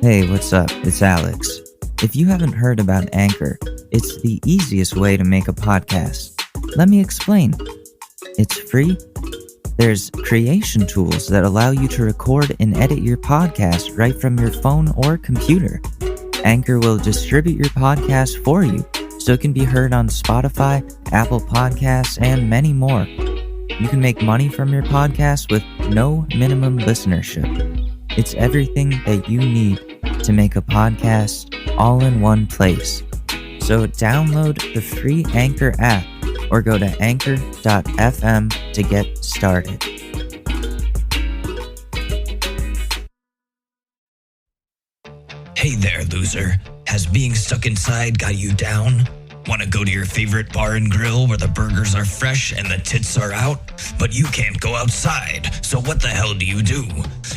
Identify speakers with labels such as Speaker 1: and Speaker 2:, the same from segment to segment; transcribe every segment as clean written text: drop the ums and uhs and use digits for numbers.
Speaker 1: Hey, what's up? It's Alex. If you haven't heard about Anchor, it's the easiest way to make a podcast. Let me explain. It's free. There's creation tools that allow you to record and edit your podcast right from your phone or computer. Anchor will distribute your podcast for you, so it can be heard on Spotify, Apple Podcasts, and many more. You can make money from your podcast with no minimum listenership. It's everything that you need to make a podcast all in one place. So download the free Anchor app or go to anchor.fm to get started.
Speaker 2: Hey there, loser. Has being stuck inside got you down? Want to go to your favorite bar and grill where the burgers are fresh and the tits are out? But you can't go outside, so what the hell do you do?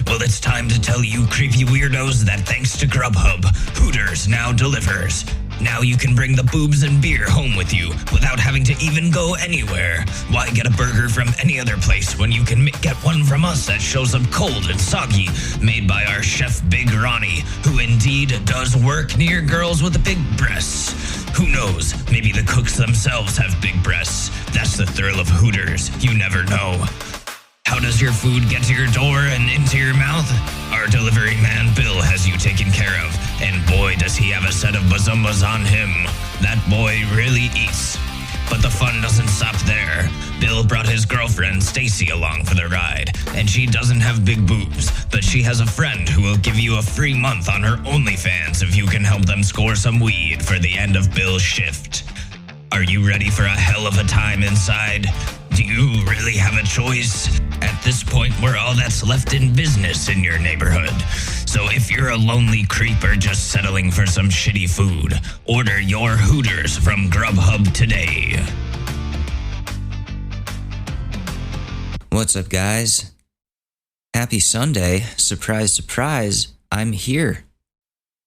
Speaker 2: Well, it's time to tell you creepy weirdos that thanks to Grubhub, Hooters now delivers. Now you can bring the boobs and beer home with you without having to even go anywhere. Why get a burger from any other place when you can get one from us that shows up cold and soggy, made by our chef Big Ronnie, who indeed does work near girls with big breasts. Who knows, maybe the cooks themselves have big breasts. That's the thrill of Hooters, you never know. How does your food get to your door and into your mouth? Our delivery man Bill has you taken care of, and boy does he have a set of bazumbas on him. That boy really eats. But the fun doesn't stop there. Bill brought his girlfriend Stacy along for the ride, and she doesn't have big boobs, but she has a friend who will give you a free month on her OnlyFans if you can help them score some weed for the end of Bill's shift. Are you ready for a hell of a time inside? Do you really have a choice? At this point, we're all that's left in business in your neighborhood. So if you're a lonely creeper just settling for some shitty food, order your Hooters from Grubhub today.
Speaker 1: What's up, guys? Happy Sunday. Surprise, surprise. I'm here.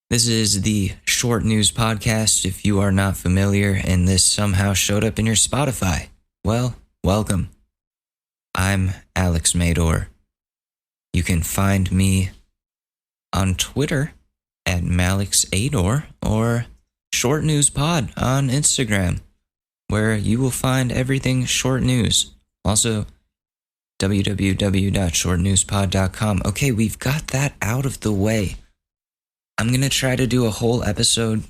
Speaker 1: This is the Short News Podcast. If you are not familiar and this somehow showed up in your Spotify, well, welcome. I'm Alex Mador. You can find me on Twitter at MalixAdor or Short News Pod on Instagram, where you will find everything short news. Also, www.shortnewspod.com. Okay, we've got that out of the way. I'm going to try to do a whole episode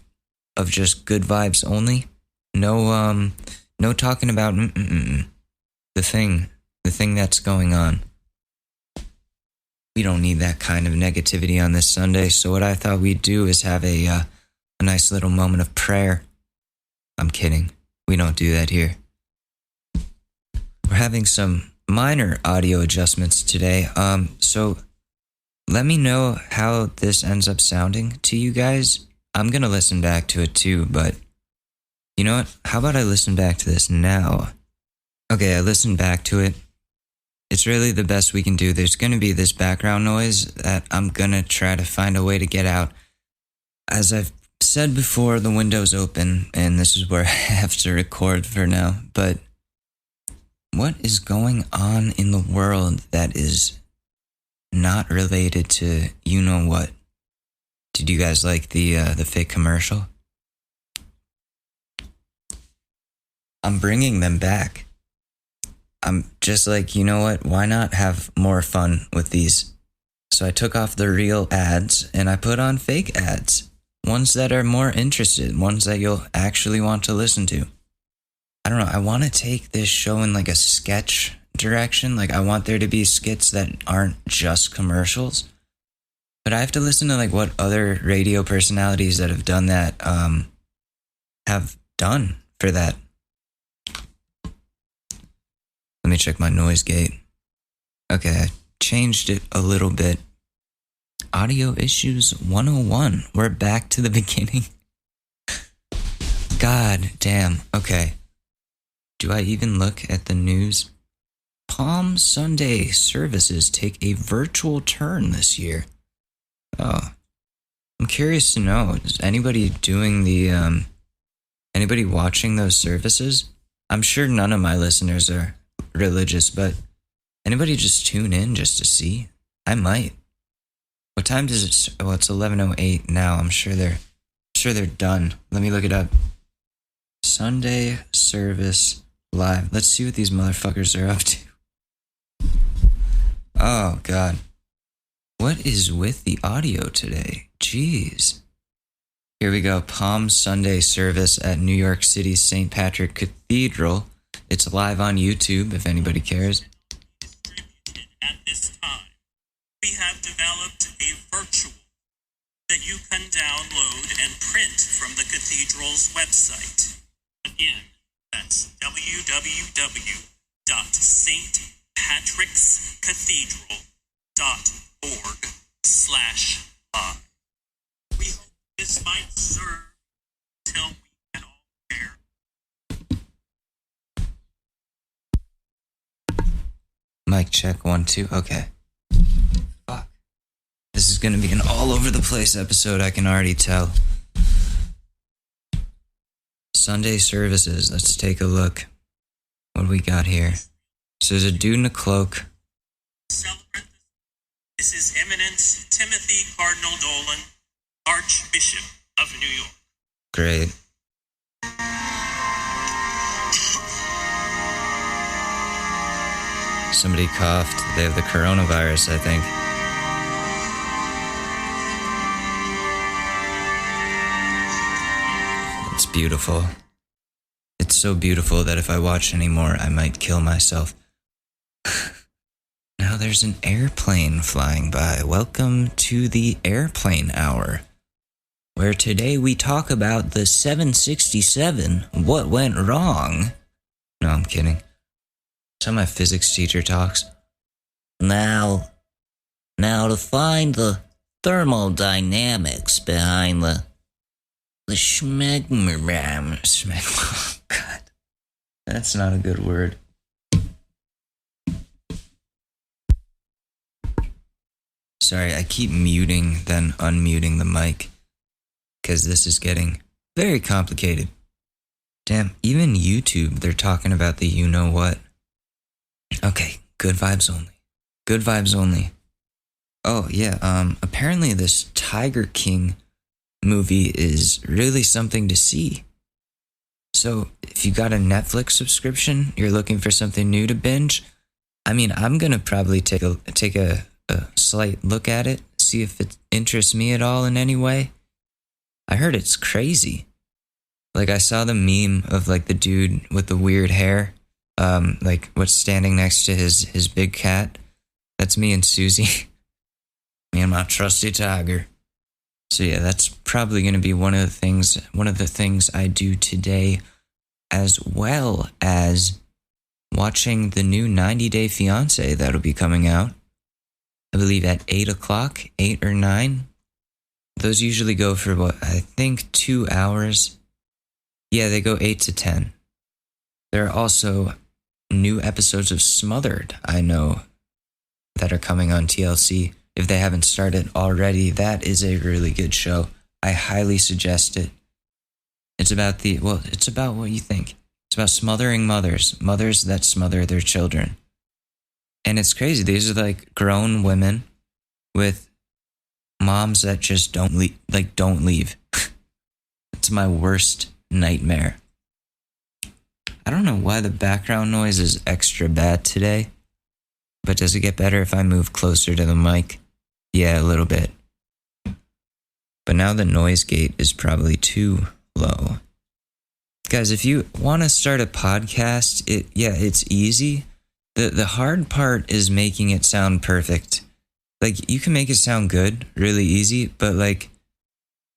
Speaker 1: of just good vibes only. No talking about the thing that's going on. We don't need that kind of negativity on this Sunday, so what I thought we'd do is have a nice little moment of prayer. I'm kidding. We don't do that here. We're having some minor audio adjustments today, so let me know how this ends up sounding to you guys. I'm going to listen back to it too, but you know what? How about I listen back to this now? Okay, I listened back to it. It's really the best we can do. There's going to be this background noise that I'm going to try to find a way to get out. As I've said before, the window's open, and this is where I have to record for now. But what is going on in the world that is not related to you-know-what? Did you guys like the fake commercial? I'm bringing them back. I'm just like, you know what? Why not have more fun with these? So I took off the real ads and I put on fake ads. Ones that are more interested, ones that you'll actually want to listen to. I don't know. I want to take this show in like a sketch direction. Like I want there to be skits that aren't just commercials. But I have to listen to like what other radio personalities that have done that have done for that. Let me check my noise gate. Okay, I changed it a little bit. Audio issues 101. We're back to the beginning. God damn. Okay. Do I even look at the news? Palm Sunday services take a virtual turn this year. Oh. I'm curious to know, is anybody doing anybody watching those services? I'm sure none of my listeners are religious, but anybody just tune in just to see? I might. What time does it? Well, it's 11:08 now. I'm sure they're done. Let me look it up. Sunday service live. Let's see what these motherfuckers are up to. Oh God, what is with the audio today? Jeez. Here we go. Palm Sunday service at New York City's St. Patrick Cathedral. It's live on YouTube if anybody cares.
Speaker 3: At this time, we have developed a virtual that you can download and print from the cathedral's website. Again, that's www.stpatrickscathedral.org/live. We hope this might serve till we can all share.
Speaker 1: Mic check 1 2. Okay. Fuck. This is gonna be an all over the place episode. I can already tell. Sunday services. Let's take a look. What do we got here? So there's a dude in a cloak.
Speaker 3: Celebrant. This is Eminent Timothy Cardinal Dolan, Archbishop of New York.
Speaker 1: Great. Somebody coughed. They have the coronavirus, I think. It's beautiful. It's so beautiful that if I watch anymore, I might kill myself. Now there's an airplane flying by. Welcome to the Airplane Hour, where today we talk about the 767, what went wrong. No, I'm kidding. That's how my physics teacher talks. Now to find the thermodynamics behind the schmegmeram. Oh, God. That's not a good word. Sorry, I keep muting, then unmuting the mic, because this is getting very complicated. Damn, even YouTube, they're talking about the you-know-what. Okay, good vibes only. Good vibes only. Oh, yeah, apparently this Tiger King movie is really something to see. So, if you got a Netflix subscription, you're looking for something new to binge, I mean, I'm gonna probably take a slight look at it, see if it interests me at all in any way. I heard it's crazy. Like, I saw the meme of, like, the dude with the weird hair, like, what's standing next to his big cat. That's me and Susie. Me and my trusty tiger. So yeah, that's probably going to be one of the things I do today, as well as watching the new 90 Day Fiancé that'll be coming out. I believe at 8 o'clock, 8 or 9. Those usually go for what, I think 2 hours. Yeah, they go 8 to 10. There are also new episodes of Smothered, I know, that are coming on TLC. If they haven't started already, that is a really good show. I highly suggest it. It's about what you think. It's about smothering mothers that smother their children. And it's crazy. These are like grown women with moms that just don't leave. It's my worst nightmare. I don't know why the background noise is extra bad today, but does it get better if I move closer to the mic? Yeah, a little bit. But now the noise gate is probably too low. Guys, if you want to start a podcast, it's easy. The hard part is making it sound perfect. Like, you can make it sound good, really easy, but like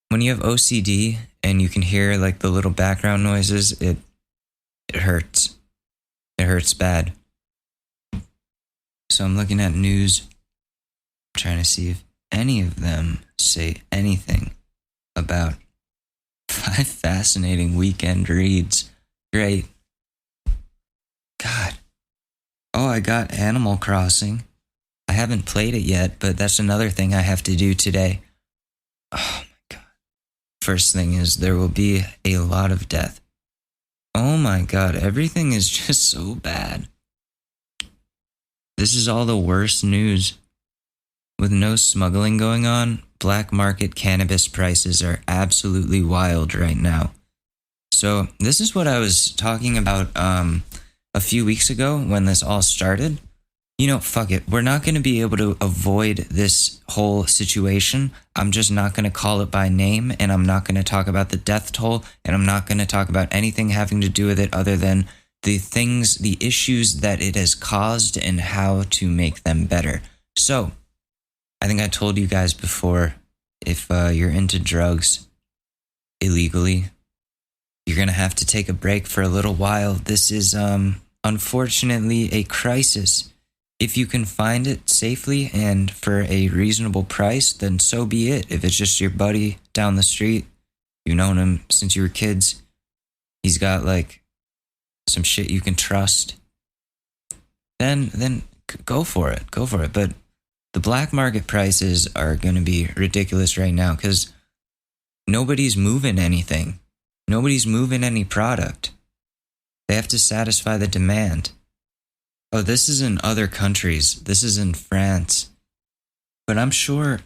Speaker 1: when you have OCD and you can hear like the little background noises, it hurts. It hurts bad. So I'm looking at news, trying to see if any of them say anything about 5 fascinating weekend reads. Great. God. Oh, I got Animal Crossing. I haven't played it yet, but that's another thing I have to do today. Oh my God. First thing is there will be a lot of death. Oh my God, everything is just so bad. This is all the worst news. with no smuggling going on, black market cannabis prices are absolutely wild right now. So this is what I was talking about a few weeks ago when this all started. You know, fuck it. We're not going to be able to avoid this whole situation. I'm just not going to call it by name, and I'm not going to talk about the death toll, and I'm not going to talk about anything having to do with it other than the issues that it has caused and how to make them better. So, I think I told you guys before, if you're into drugs illegally, you're going to have to take a break for a little while. This is, unfortunately, a crisis. If you can find it safely and for a reasonable price, then so be it. If it's just your buddy down the street, you've known him since you were kids, he's got like some shit you can trust, then go for it. Go for it. But the black market prices are going to be ridiculous right now because nobody's moving anything. Nobody's moving any product. They have to satisfy the demand. Oh, this is in other countries. This is in France. But I'm sure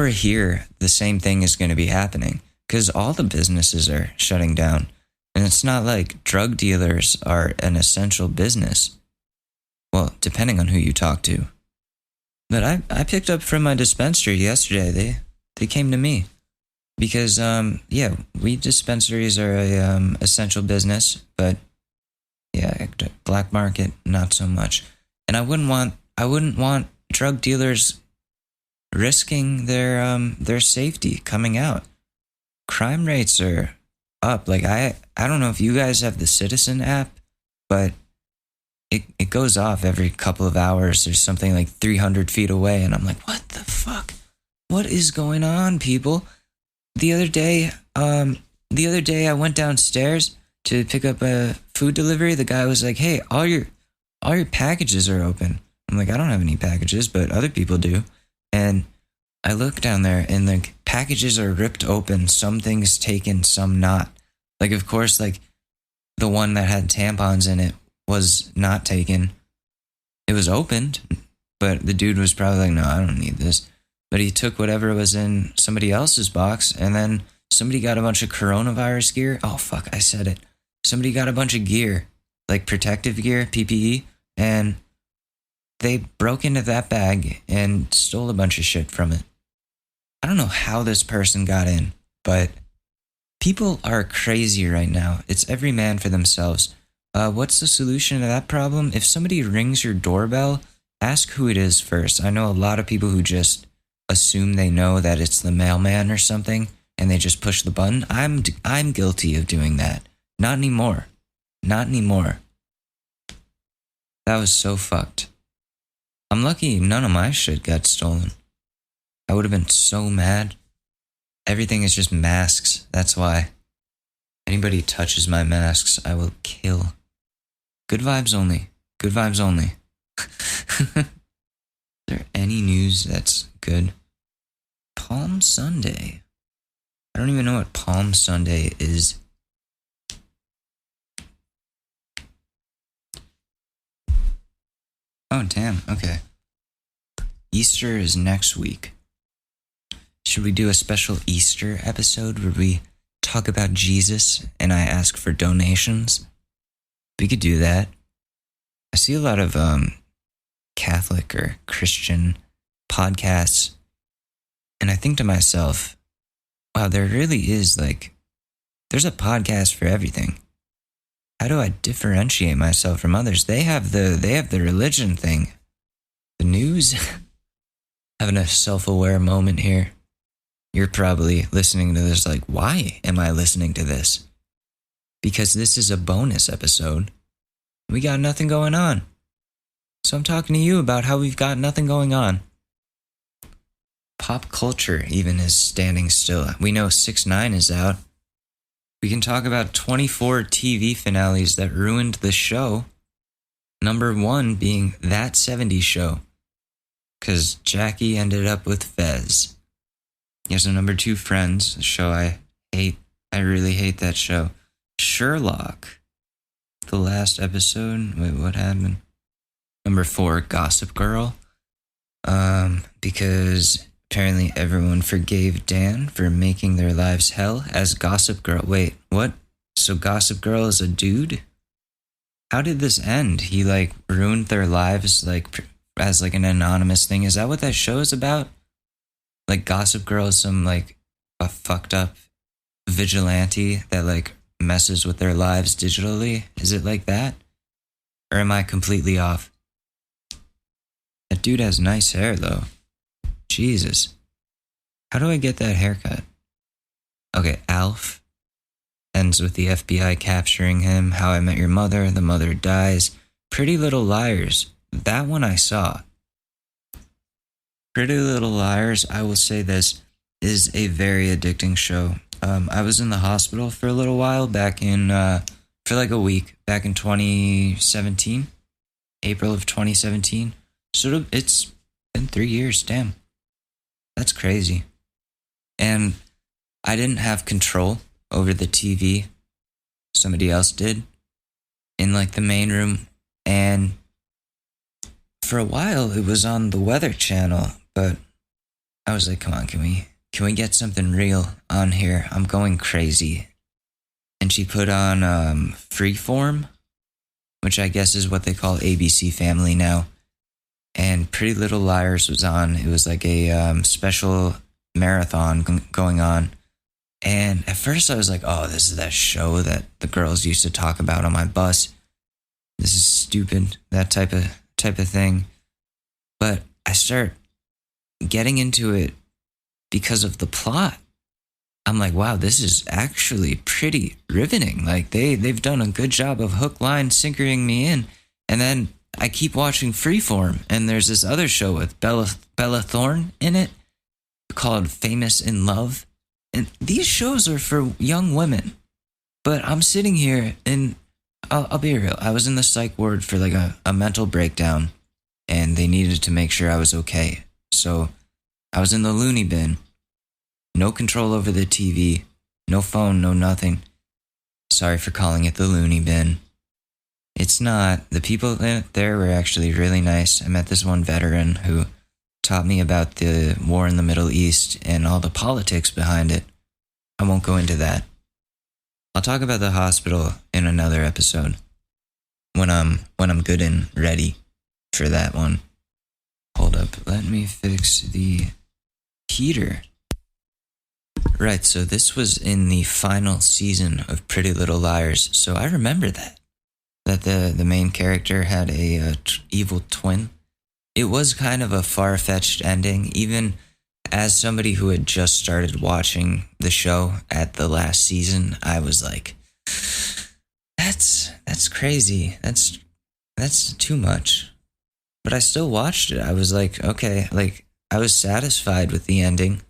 Speaker 1: here the same thing is going to be happening because all the businesses are shutting down. And it's not like drug dealers are an essential business. Well, depending on who you talk to. But I picked up from my dispensary yesterday. They came to me because weed dispensaries are a essential business, but yeah, black market not so much. And I wouldn't want drug dealers risking their safety coming out. Crime rates are up. Like I don't know if you guys have the Citizen app, but it goes off every couple of hours. There's something like 300 feet away, and I'm like, what the fuck? What is going on, people? The other day I went downstairs to pick up a food delivery. The guy was like, "Hey, all your packages are open." I'm like, "I don't have any packages, but other people do." And I look down there, and the packages are ripped open. Some things taken, some not. Like, of course, like the one that had tampons in it was not taken. It was opened, but the dude was probably like, "No, I don't need this." But he took whatever was in somebody else's box, and then somebody got a bunch of coronavirus gear. Oh, fuck, I said it. Somebody got a bunch of gear, like protective gear, PPE, and they broke into that bag and stole a bunch of shit from it. I don't know how this person got in, but people are crazy right now. It's every man for themselves. What's the solution to that problem? If somebody rings your doorbell, ask who it is first. I know a lot of people who just assume they know that it's the mailman or something, and they just push the button. I'm guilty of doing that. Not anymore. Not anymore. That was so fucked. I'm lucky none of my shit got stolen. I would have been so mad. Everything is just masks. That's why. Anybody touches my masks, I will kill. Good vibes only. Good vibes only. Is there any news that's good? Palm Sunday. I don't even know what Palm Sunday is. Oh, damn. Okay. Easter is next week. Should we do a special Easter episode where we talk about Jesus and I ask for donations? We could do that. I see a lot of Catholic or Christian podcasts, and I think to myself, wow, there really is there's a podcast for everything. How do I differentiate myself from others? They have the religion thing. The news? Having a self-aware moment here. You're probably listening to this like, why am I listening to this? Because this is a bonus episode. We got nothing going on. So I'm talking to you about how we've got nothing going on. Pop culture even is standing still. We know 6ix9ine is out. We can talk about 24 TV finales that ruined the show. Number 1 being That 70s Show. Because Jackie ended up with Fez. Here's a number 2, Friends, a show I hate. I really hate that show. Sherlock. The last episode. Wait, what happened? Number 4, Gossip Girl. Because apparently everyone forgave Dan for making their lives hell as Gossip Girl. Wait, what? So Gossip Girl is a dude? How did this end? He like ruined their lives as like an anonymous thing. Is that what that show is about? Like Gossip Girl is some like a fucked up vigilante that like messes with their lives digitally? Is it like that? Or am I completely off? That dude has nice hair though. Jesus. How do I get that haircut? Okay, Alf ends with the FBI capturing him. How I Met Your Mother, the mother dies. Pretty Little Liars. That one I saw. Pretty Little Liars, I will say this, is a very addicting show. I was in the hospital for a little while back in, for like a week, back in 2017, April of 2017. So it's been 3 years, damn. That's crazy. And I didn't have control over the TV. Somebody else did in like the main room. And for a while it was on the Weather Channel, but I was like, come on, can we get something real on here? I'm going crazy. And she put on Freeform, which I guess is what they call ABC Family now. And Pretty Little Liars was on. It was like a special marathon going on. And at first I was like, oh, this is that show that the girls used to talk about on my bus. This is stupid, that type of thing. But I start getting into it because of the plot. I'm like, wow, this is actually pretty riveting. Like they've done a good job of hook, line, sinkering me in. And then I keep watching Freeform, and there's this other show with Bella Thorne in it called Famous in Love. And these shows are for young women. But I'm sitting here, and I'll be real. I was in the psych ward for like a mental breakdown, and they needed to make sure I was okay. So I was in the loony bin. No control over the TV. No phone, no nothing. Sorry for calling it the loony bin. It's not. The people there were actually really nice. I met this one veteran who taught me about the war in the Middle East and all the politics behind it. I won't go into that. I'll talk about the hospital in another episode when I'm good and ready for that one. Hold up, let me fix the heater. Right, so this was in the final season of Pretty Little Liars, so I remember that the main character had a evil twin. It was kind of a far-fetched ending, even as somebody who had just started watching the show at the last season. I was like, that's crazy. That's too much. But I still watched it. I was like, okay, like I was satisfied with the ending,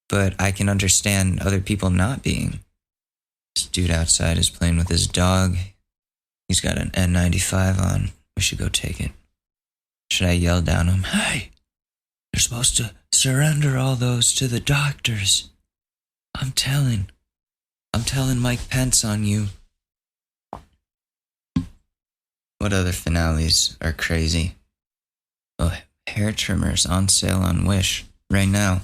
Speaker 1: but I can understand other people not being. This dude outside is playing with his dog. He's got an N95 on. We should go take it. Should I yell down at him? Hey, you're supposed to surrender all those to the doctors. I'm telling Mike Pence on you. What other finales are crazy? Oh, hair trimmers on sale on Wish right now.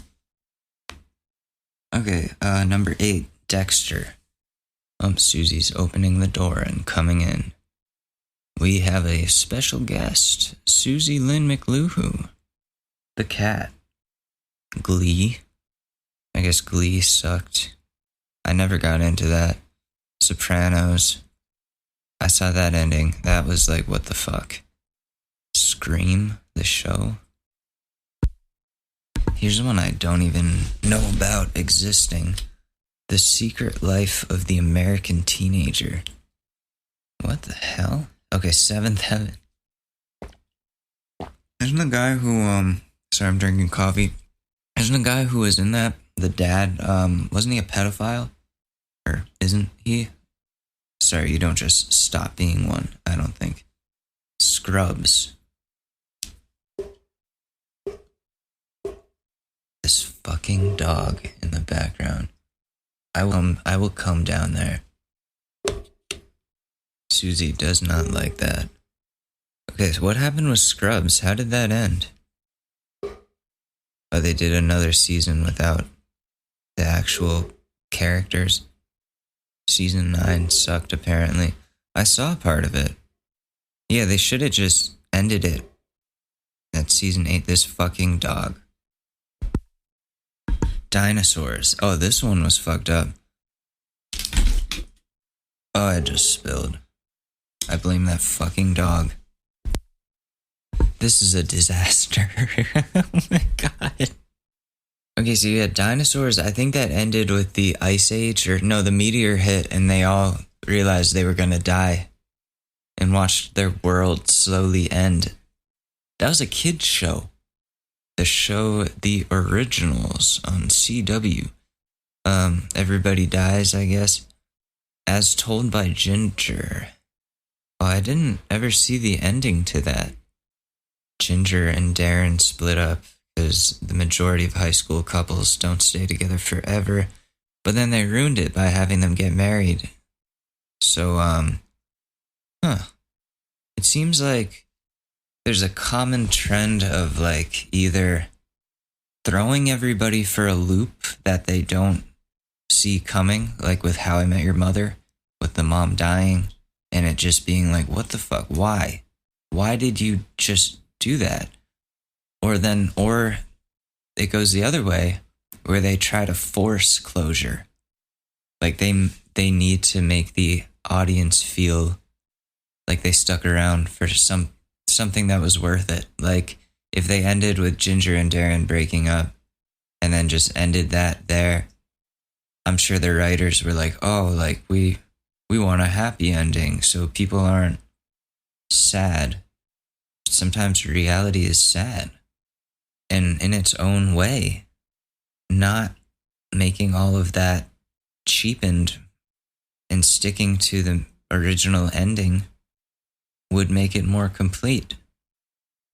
Speaker 1: Okay, number 8, Dexter. Susie's opening the door and coming in. We have a special guest, Susie Lynn McLuhan. The cat. Glee. I guess Glee sucked. I never got into that. Sopranos. I saw that ending. That was like, what the fuck? Scream, the show. Here's one I don't even know about existing. The Secret Life of the American Teenager. What the hell? Okay, Seventh Heaven. Isn't the guy who, sorry, I'm drinking coffee. Isn't the guy who was in that, the dad, wasn't he a pedophile? Or isn't he? Sorry, you don't just stop being one, I don't think. Scrubs. This fucking dog in the background. I will come down there. Susie does not like that. Okay, so what happened with Scrubs? How did that end? Oh, they did another season without the actual characters. Season 9 sucked, apparently. I saw part of it. Yeah, they should have just ended it at season 8. This fucking dog. Dinosaurs. Oh, this one was fucked up. Oh, I just spilled. I blame that fucking dog. This is a disaster. Oh my god. Okay, so you had dinosaurs. I think that ended with the ice age, or no, the meteor hit and they all realized they were gonna die and watched their world slowly end. That was a kid's show. The show The Originals on CW. Everybody Dies, I guess. As told by Ginger. Oh, I didn't ever see the ending to that. Ginger and Darren split up because the majority of high school couples don't stay together forever, but then they ruined it by having them get married. So, it seems like there's a common trend of like either throwing everybody for a loop that they don't see coming, like with How I Met Your Mother, with the mom dying, and it just being like, what the fuck? Why? Why did you just do that? Or it goes the other way, where they try to force closure. Like they need to make the audience feel like they stuck around for something that was worth it. Like if they ended with Ginger and Darren breaking up and then just ended that there, I'm sure the writers were like, oh, like we want a happy ending so people aren't sad. Sometimes reality is sad. And in its own way, not making all of that cheapened and sticking to the original ending would make it more complete.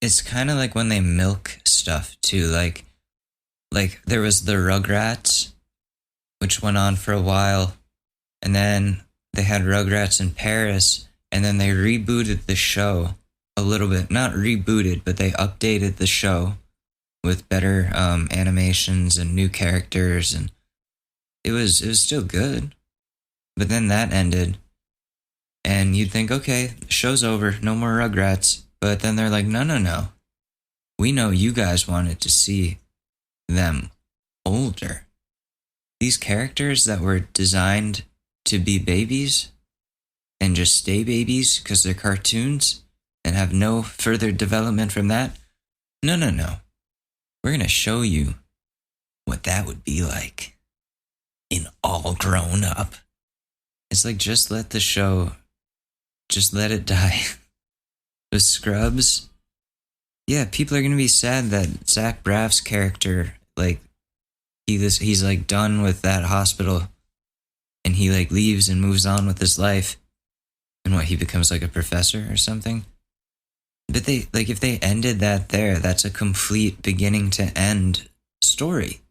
Speaker 1: It's kind of like when they milk stuff too, like there was the Rugrats, which went on for a while, and then they had Rugrats in Paris, and then they rebooted the show a little bit. Not rebooted, but they updated the show with better animations and new characters, and it was still good. But then that ended, and you'd think, okay, the show's over, no more Rugrats. But then they're like, no. We know you guys wanted to see them older. These characters that were designed to be babies and just stay babies because they're cartoons and have no further development from that. No. We're going to show you what that would be like in all grown up. It's like, just let the show, just let it die. With Scrubs, yeah, people are going to be sad that Zach Braff's character, like, he's like done with that hospital and he like leaves and moves on with his life. And he becomes like a professor or something. But they, like, if they ended that there, that's a complete beginning to end story.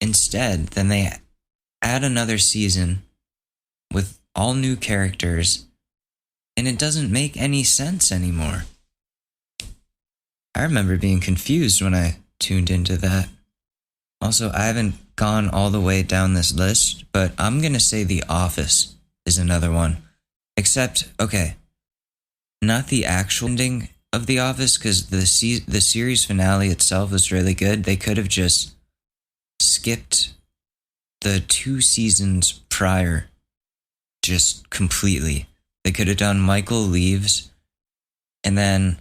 Speaker 1: Instead, then they add another season with all new characters, and it doesn't make any sense anymore. I remember being confused when I tuned into that. Also, I haven't gone all the way down this list, but I'm going to say The Office is another one. Except, okay, not the actual ending of The Office, because the series finale itself was really good. They could have just skipped the 2 seasons prior just completely. They could have done Michael leaves and then,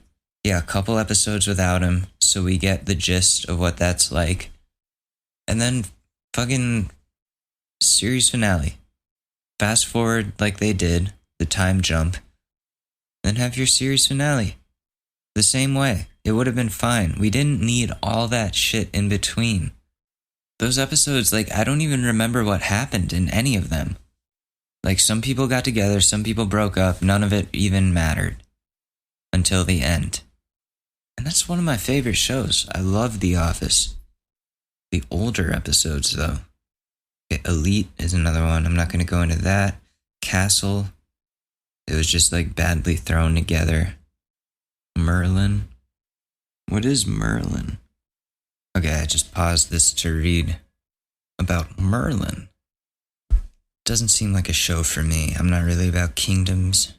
Speaker 1: a couple episodes without him so we get the gist of what that's like. And then fucking series finale. Fast forward like they did, the time jump. Then have your series finale. The same way. It would have been fine. We didn't need all that shit in between. Those episodes, like, I don't even remember what happened in any of them. Like, some people got together, some people broke up, none of it even mattered. Until the end. And that's one of my favorite shows. I love The Office. The older episodes, though. Okay, Elite is another one. I'm not going to go into that. Castle. It was just, like, badly thrown together. Merlin. What is Merlin? Okay, I just paused this to read about Merlin. Doesn't seem like a show for me. I'm not really about kingdoms.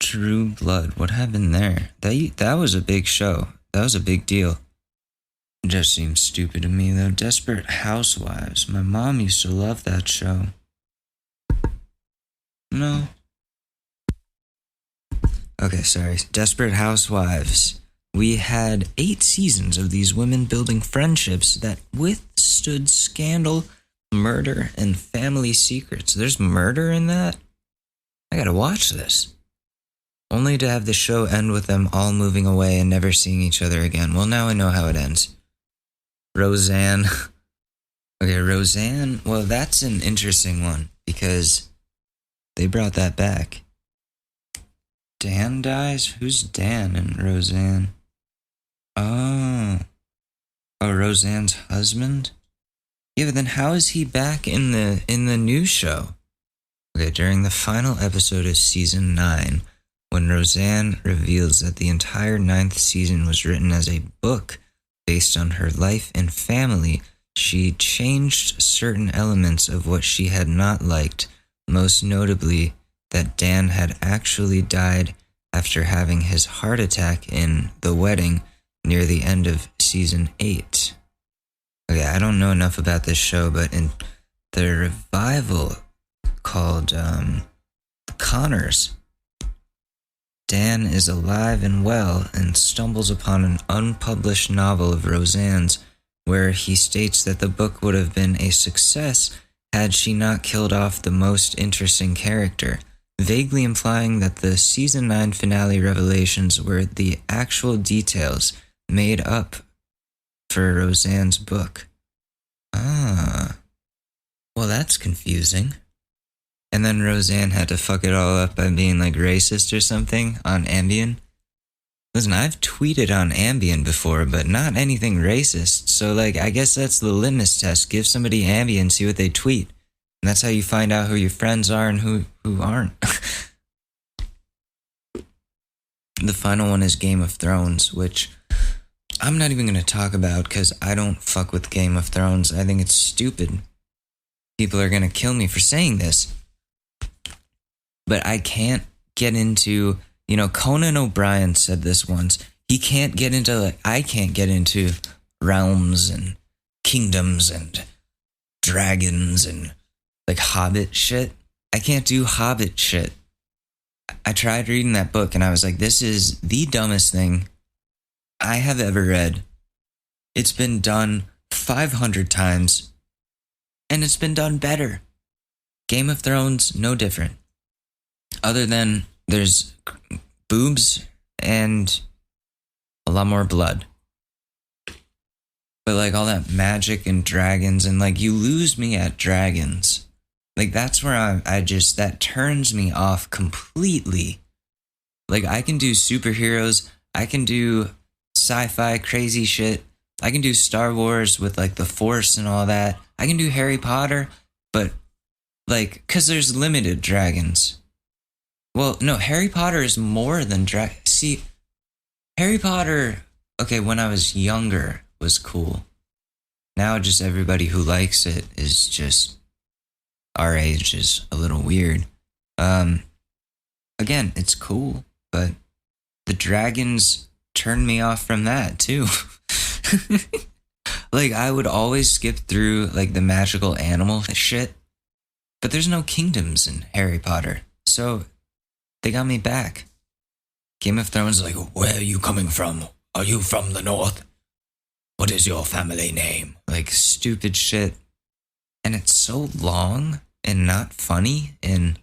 Speaker 1: True Blood, what happened there? That was a big show. That was a big deal. It just seems stupid to me though. Desperate Housewives. My mom used to love that show. No. Okay, sorry. Desperate Housewives. We had 8 seasons of these women building friendships that withstood scandal, murder, and family secrets. There's murder in that? I gotta watch this. Only to have the show end with them all moving away and never seeing each other again. Well, now I know how it ends. Roseanne. Okay, Roseanne. Well, that's an interesting one because they brought that back. Dan dies? Who's Dan in Roseanne? Oh, Roseanne's husband? Yeah, but then how is he back in the new show? Okay, during the final episode of season 9, when Roseanne reveals that the entire 9th season was written as a book based on her life and family, she changed certain elements of what she had not liked, most notably that Dan had actually died after having his heart attack in The Wedding near the end of season 8. Okay, I don't know enough about this show, but in the revival called Connors, Dan is alive and well and stumbles upon an unpublished novel of Roseanne's where he states that the book would have been a success had she not killed off the most interesting character, vaguely implying that the season 9 finale revelations were the actual details made up for Roseanne's book. Ah, well, that's confusing. And then Roseanne had to fuck it all up by being like racist or something on Ambien. Listen, I've tweeted on Ambien before, but not anything racist. So like, I guess that's the litmus test. Give somebody Ambien, see what they tweet. And that's how you find out who your friends are and who aren't. The final one is Game of Thrones, which I'm not even going to talk about because I don't fuck with Game of Thrones. I think it's stupid. People are going to kill me for saying this. But I can't get into, Conan O'Brien said this once. I can't get into realms and kingdoms and dragons and like Hobbit shit. I can't do Hobbit shit. I tried reading that book and I was like, this is the dumbest thing I have ever read. It's been done 500 times and it's been done better. Game of Thrones, no different. Other than there's boobs and a lot more blood. But like all that magic and dragons and like you lose me at dragons. Like that's where that turns me off completely. Like I can do superheroes. I can do sci-fi crazy shit. I can do Star Wars with like the Force and all that. I can do Harry Potter, but like, cause there's limited dragons. Well, no, Harry Potter is more than See, Harry Potter, okay, when I was younger was cool. Now just everybody who likes it is just, our age is a little weird. Again, it's cool, but the dragons turned me off from that too. Like I would always skip through like the magical animal shit, but there's no kingdoms in Harry Potter. So they got me back. Game of Thrones is like, where are you coming from? Are you from the north? What is your family name? Like stupid shit. And it's so long and not funny. And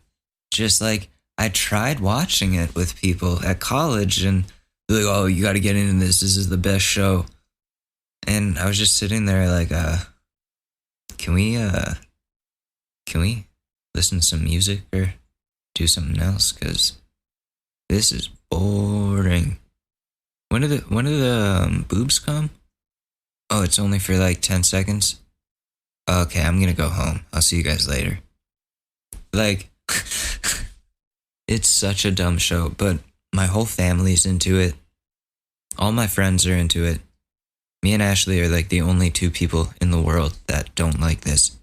Speaker 1: just like, I tried watching it with people at college and they're like, oh, you got to get into this. This is the best show. And I was just sitting there like, can we listen to some music or do something else? Because this is boring. When do the boobs come? Oh, it's only for like 10 seconds? Okay, I'm gonna go home. I'll see you guys later. Like, it's such a dumb show, but my whole family's into it. All my friends are into it. Me and Ashley are like the only two people in the world that don't like this.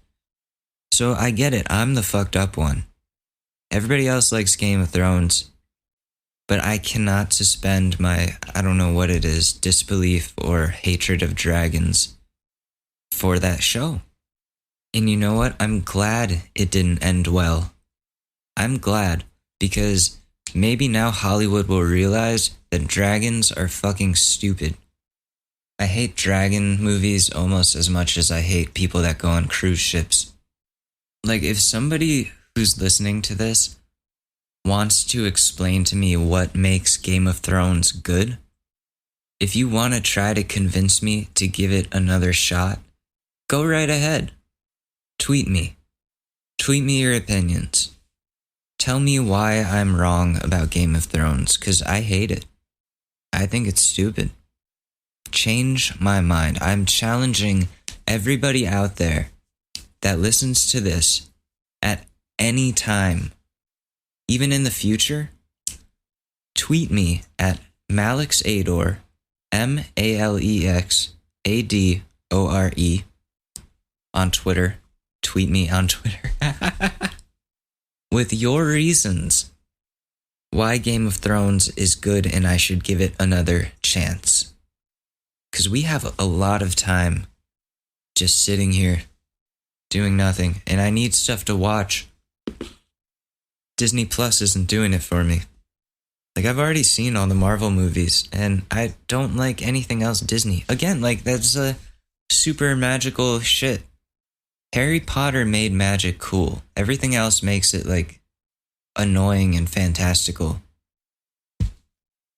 Speaker 1: So I get it. I'm the fucked up one. Everybody else likes Game of Thrones, but I cannot suspend my, I don't know what it is, disbelief or hatred of dragons for that show. And you know what? I'm glad it didn't end well. I'm glad because maybe now Hollywood will realize that dragons are fucking stupid. I hate dragon movies almost as much as I hate people that go on cruise ships. Like, if somebody who's listening to this wants to explain to me what makes Game of Thrones good, if you want to try to convince me to give it another shot, go right ahead. Tweet me. Tweet me your opinions. Tell me why I'm wrong about Game of Thrones, because I hate it. I think it's stupid. Change my mind. I'm challenging everybody out there that listens to this at any time, even in the future. Tweet me at MalexAdore, MalexAdore on Twitter. Tweet me on Twitter with your reasons why Game of Thrones is good and I should give it another chance. Because we have a lot of time just sitting here doing nothing, and I need stuff to watch. Disney Plus isn't doing it for me. Like, I've already seen all the Marvel movies, and I don't like anything else Disney. Again, like, that's a super magical shit. Harry Potter made magic cool. Everything else makes it, like, annoying and fantastical.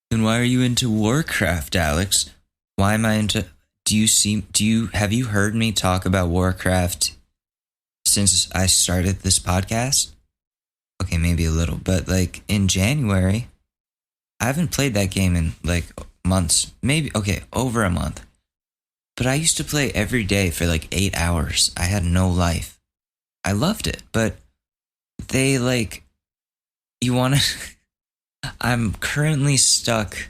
Speaker 1: Then why are you into Warcraft, Alex? Why am I into... Have you heard me talk about Warcraft since I started this podcast? Okay, maybe a little, but like in January, I haven't played that game in like months. Maybe, okay, over a month. But I used to play every day for like 8 hours. I had no life. I loved it, but they like, you want to... I'm currently stuck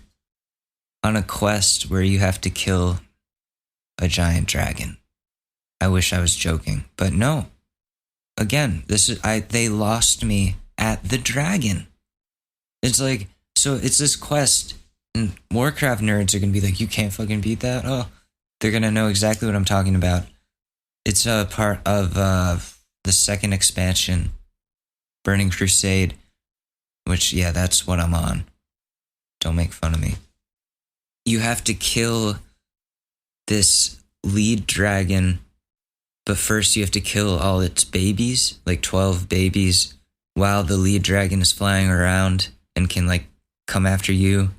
Speaker 1: on a quest where you have to kill a giant dragon. I wish I was joking, but no. Again, they lost me at the dragon. It's like, so it's this quest, and Warcraft nerds are gonna be like, you can't fucking beat that? Oh, they're gonna know exactly what I'm talking about. It's a part of the second expansion, Burning Crusade, which, yeah, that's what I'm on. Don't make fun of me. You have to kill this lead dragon, but first you have to kill all its babies, like 12 babies, while the lead dragon is flying around and can like come after you.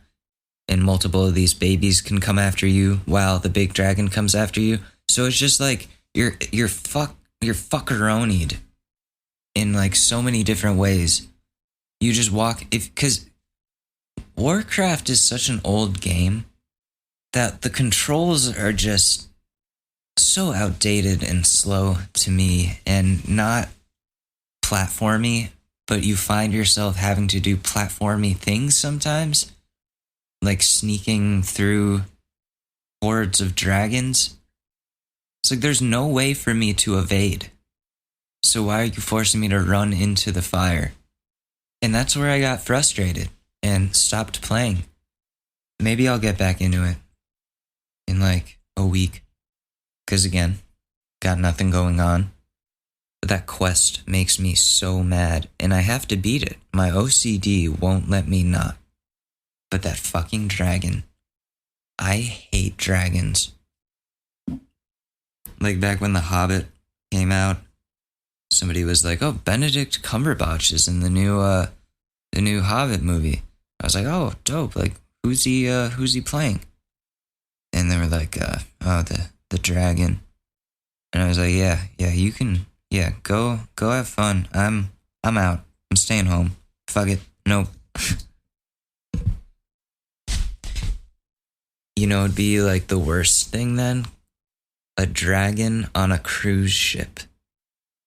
Speaker 1: And multiple of these babies can come after you while the big dragon comes after you. So it's just like you're fuckeronied in like so many different ways. You just walk, because Warcraft is such an old game that the controls are just so outdated and slow to me and not platformy, but you find yourself having to do platformy things sometimes, like sneaking through hordes of dragons. It's like there's no way for me to evade. So why are you forcing me to run into the fire? And that's where I got frustrated and stopped playing. Maybe I'll get back into it in like a week. Because again, got nothing going on. But that quest makes me so mad, and I have to beat it. My OCD won't let me not. But that fucking dragon. I hate dragons. Like back when The Hobbit came out, somebody was like, oh, Benedict Cumberbatch is in the new Hobbit movie. I was like, oh, dope. Like, who's he playing? And they were like, oh, the dragon. And I was like, yeah, you can, yeah, go have fun. I'm out. I'm staying home. Fuck it. Nope. You know, it'd be like the worst thing then. A dragon on a cruise ship.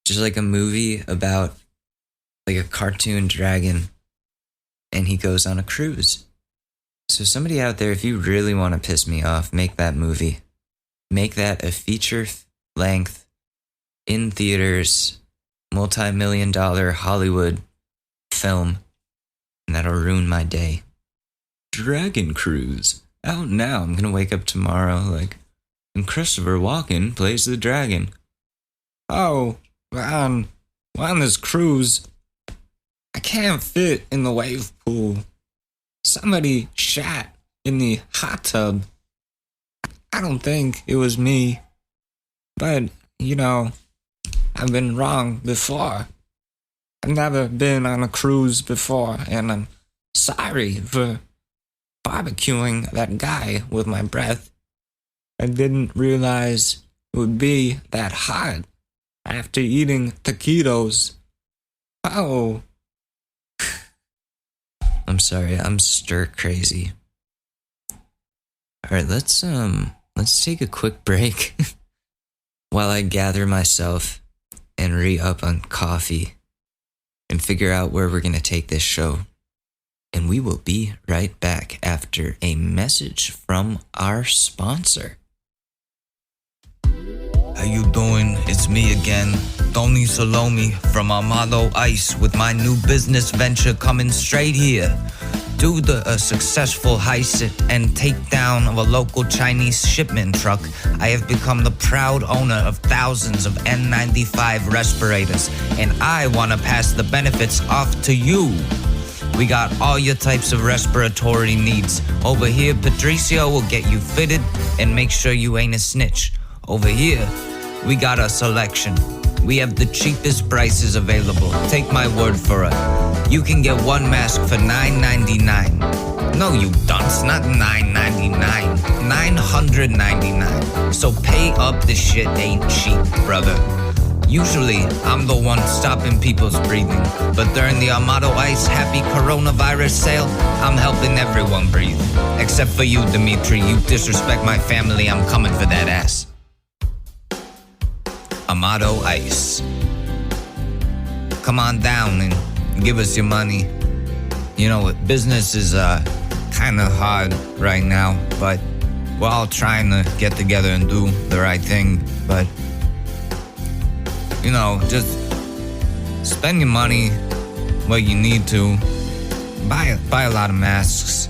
Speaker 1: Just like a movie about like a cartoon dragon, and he goes on a cruise. So somebody out there, if you really want to piss me off, make that movie. make that a feature length in theaters, multi-million-dollar Hollywood film, and that'll ruin my day. Dragon Cruise out now. I'm gonna wake up tomorrow and Christopher Walken plays the dragon. Oh, on this cruise, I can't fit in the wave pool. Somebody shat in the hot tub. I don't think it was me, but I've been wrong before. I've never been on a cruise before, and I'm sorry for barbecuing that guy with my breath. I didn't realize it would be that hot after eating taquitos. Oh. I'm sorry, I'm stir crazy. Alright, let's take a quick break while I gather myself and re-up on coffee and figure out where we're gonna take this show. And we will be right back after a message from our sponsor.
Speaker 2: How you doing? It's me again, Tony Salome from Armado Ice with my new business venture coming straight here. Due to a successful heist and takedown of a local Chinese shipment truck, I have become the proud owner of thousands of N95 respirators, and I want to pass the benefits off to you. We got all your types of respiratory needs. Over here, Patricio will get you fitted and make sure you ain't a snitch. Over here, we got a selection. We have the cheapest prices available. Take my word for it. You can get one mask for $9.99. No, you dunce, not $9.99. $999. So pay up, the shit ain't cheap, brother. Usually, I'm the one stopping people's breathing, but during the Armado Ice Happy Coronavirus sale, I'm helping everyone breathe. Except for you, Dimitri. You disrespect my family, I'm coming for that ass. Armado Ice. Come on down and give us your money. You know, business is kind of hard right now, but we're all trying to get together and do the right thing, but just spend your money where you need to. Buy a lot of masks.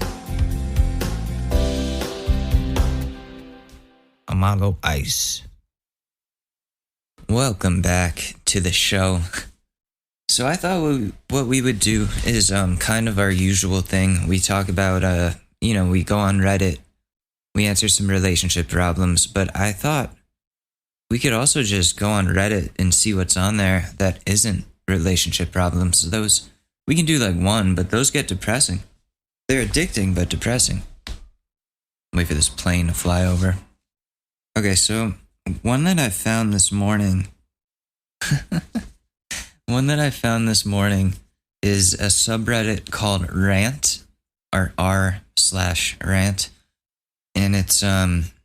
Speaker 2: Armado Ice.
Speaker 1: Welcome back to the show. So I thought what we would do is kind of our usual thing. We talk about, we go on Reddit, we answer some relationship problems, but I thought we could also just go on Reddit and see what's on there that isn't relationship problems. Those, we can do one, but those get depressing. They're addicting, but depressing. Wait for this plane to fly over. Okay, so one that I found this morning is a subreddit called Rant, or r/rant. And it's,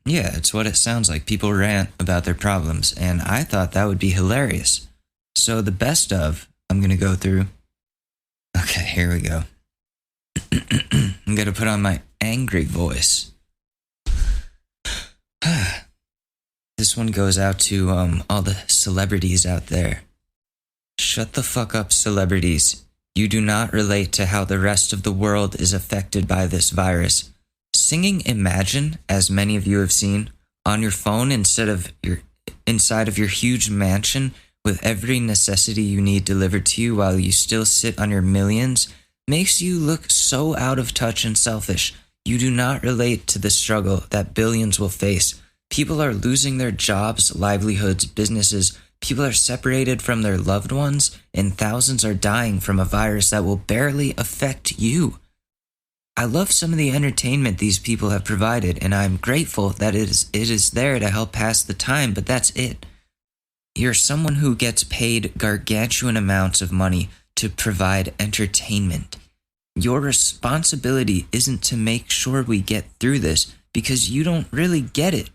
Speaker 1: it's what it sounds like. People rant about their problems. And I thought that would be hilarious. So the best of, I'm going to go through. Okay, here we go. I'm going to put on my angry voice. This one goes out to all the celebrities out there. Shut the fuck up, celebrities. You do not relate to how the rest of the world is affected by this virus. Singing Imagine, as many of you have seen, on your phone inside of your huge mansion with every necessity you need delivered to you while you still sit on your millions, makes you look so out of touch and selfish. You do not relate to the struggle that billions will face. People are losing their jobs, livelihoods, businesses. People are separated from their loved ones, and thousands are dying from a virus that will barely affect you. I love some of the entertainment these people have provided, and I'm grateful that it is there to help pass the time, but that's it. You're someone who gets paid gargantuan amounts of money to provide entertainment. Your responsibility isn't to make sure we get through this, because you don't really get it.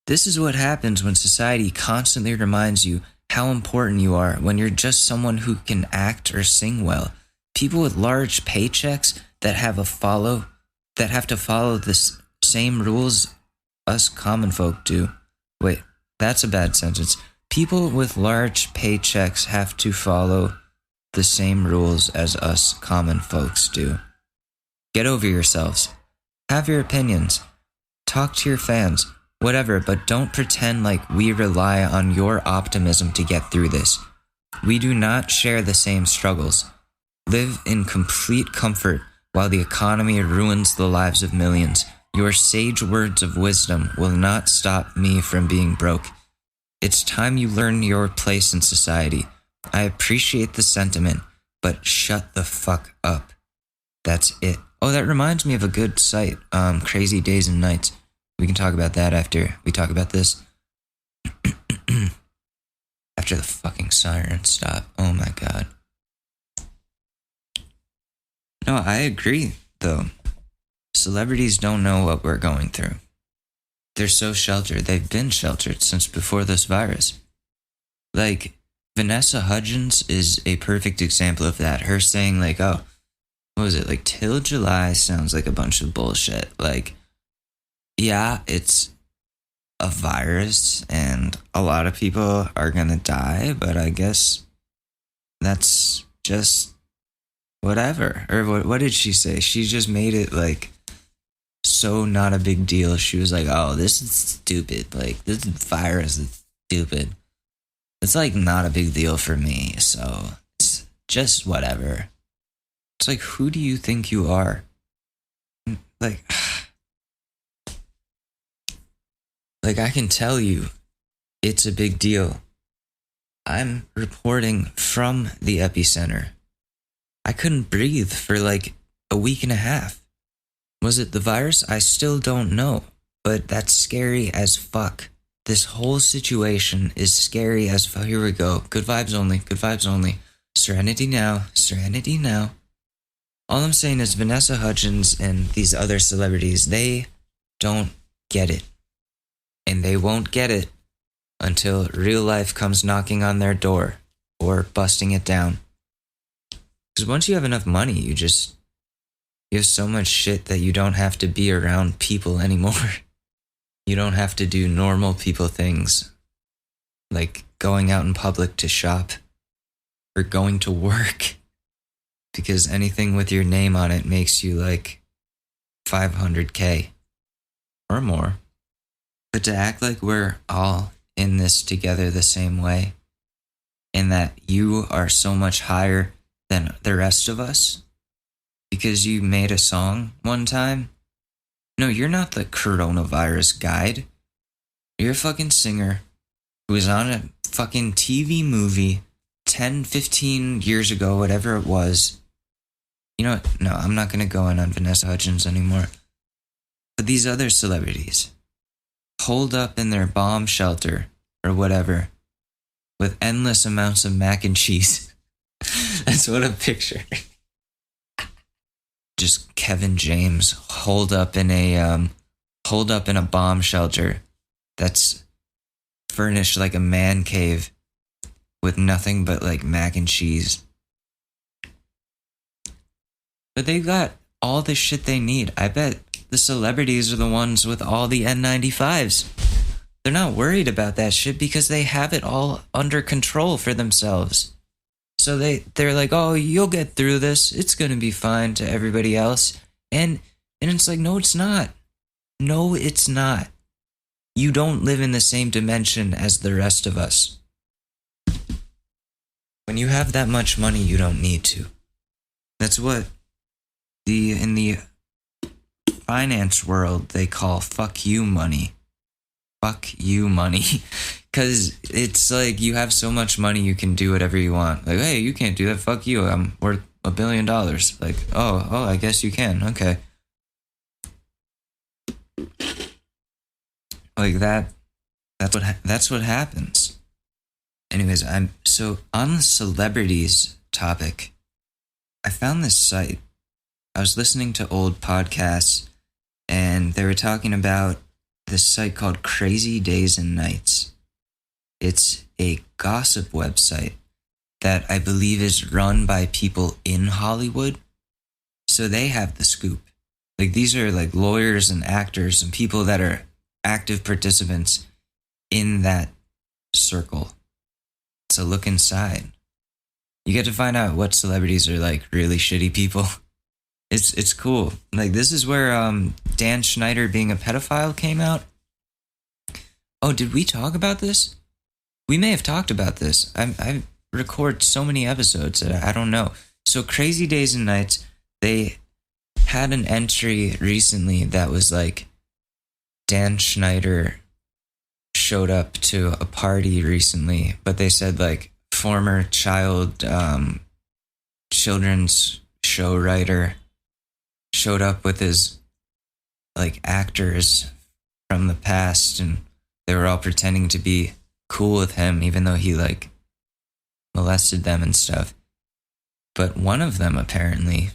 Speaker 1: This is what happens when society constantly reminds you how important you are when you're just someone who can act or sing well. People with large paychecks that have to follow the same rules us common folk do. Wait, that's a bad sentence. People with large paychecks have to follow the same rules as us common folks do. Get over yourselves. Have your opinions. Talk to your fans. Whatever, but don't pretend like we rely on your optimism to get through this. We do not share the same struggles. Live in complete comfort while the economy ruins the lives of millions. Your sage words of wisdom will not stop me from being broke. It's time you learn your place in society. I appreciate the sentiment, but shut the fuck up. That's it. Oh, that reminds me of a good site, Crazy Days and Nights. We can talk about that after we talk about this. After the fucking sirens stop. Oh my god. No, I agree, though. Celebrities don't know what we're going through. They're so sheltered. They've been sheltered since before this virus. Like, Vanessa Hudgens is a perfect example of that. Her saying, like, oh, what was it? Like, till July sounds like a bunch of bullshit. Like, yeah, it's a virus and a lot of people are gonna die, but I guess that's just whatever. Or what did she say? She just made it like so not a big deal. She was like, oh, this is stupid. Like, this virus is stupid. It's like not a big deal for me, so it's just whatever. It's like, who do you think you are? Like, I can tell you, it's a big deal. I'm reporting from the epicenter. I couldn't breathe for like a week and a half. Was it the virus? I still don't know, but that's scary as fuck. This whole situation is scary as fuck. Here we go. Good vibes only. Good vibes only. Serenity now. Serenity now. All I'm saying is Vanessa Hudgens and these other celebrities, they don't get it. And they won't get it until real life comes knocking on their door or busting it down. Because once you have enough money, you have so much shit that you don't have to be around people anymore. You don't have to do normal people things, like going out in public to shop or going to work, because anything with your name on it makes you like $500K or more. But to act like we're all in this together the same way, and that you are so much higher than the rest of us because you made a song one time. No, you're not the coronavirus guide. You're a fucking singer who was on a fucking TV movie 10, 15 years ago, whatever it was. You know what? No, I'm not going to go in on Vanessa Hudgens anymore. But these other celebrities, holed up in their bomb shelter or whatever with endless amounts of mac and cheese. That's what I picture. Just Kevin James holed up in a bomb shelter that's furnished like a man cave with nothing but like mac and cheese. But they've got all the shit they need. I bet the celebrities are the ones with all the N95s. They're not worried about that shit because they have it all under control for themselves. So they're like, oh, you'll get through this. It's going to be fine to everybody else. And it's like, no, it's not. No, it's not. You don't live in the same dimension as the rest of us. When you have that much money, you don't need to. That's what in the finance world they call fuck you money. Fuck you money. Because it's like you have so much money you can do whatever you want. Like, hey, you can't do that. Fuck you. I'm worth $1 billion. Like, oh, I guess you can. Okay. Like that. That's what happens. Anyways, so on the celebrities topic, I found this site. I was listening to old podcasts and they were talking about this site called Crazy Days and Nights. It's a gossip website that I believe is run by people in Hollywood. So they have the scoop. Like, these are like lawyers and actors and people that are active participants in that circle. So look inside. You get to find out what celebrities are like really shitty people. It's cool. Like this is where Dan Schneider being a pedophile came out. Oh, did we talk about this? We may have talked about this. I record so many episodes that I don't know. So Crazy Days and Nights, they had an entry recently that was like Dan Schneider showed up to a party recently, but they said like former children's show writer showed up with his like actors from the past, and they were all pretending to be cool with him even though he like molested them and stuff. But one of them apparently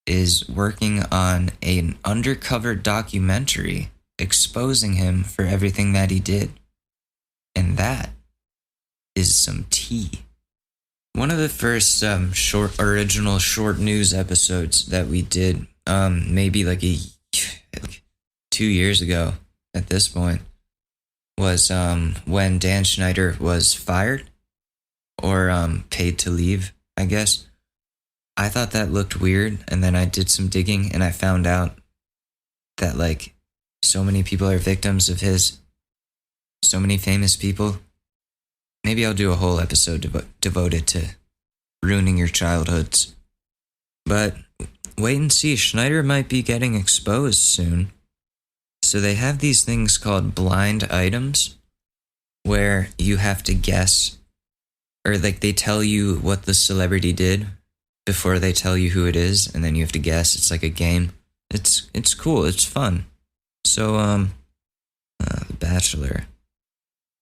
Speaker 1: is working on an undercover documentary exposing him for everything that he did. And that is some tea. One of the first original short news episodes that we did, maybe like 2 years ago at this point, was when Dan Schneider was fired or paid to leave, I guess. I thought that looked weird, and then I did some digging and I found out that like so many people are victims of his, so many famous people. Maybe I'll do a whole episode devoted to ruining your childhoods. But wait and see, Schneider might be getting exposed soon. So they have these things called blind items where you have to guess, or like they tell you what the celebrity did before they tell you who it is, and then you have to guess. It's like a game. It's cool. It's fun. So The Bachelor.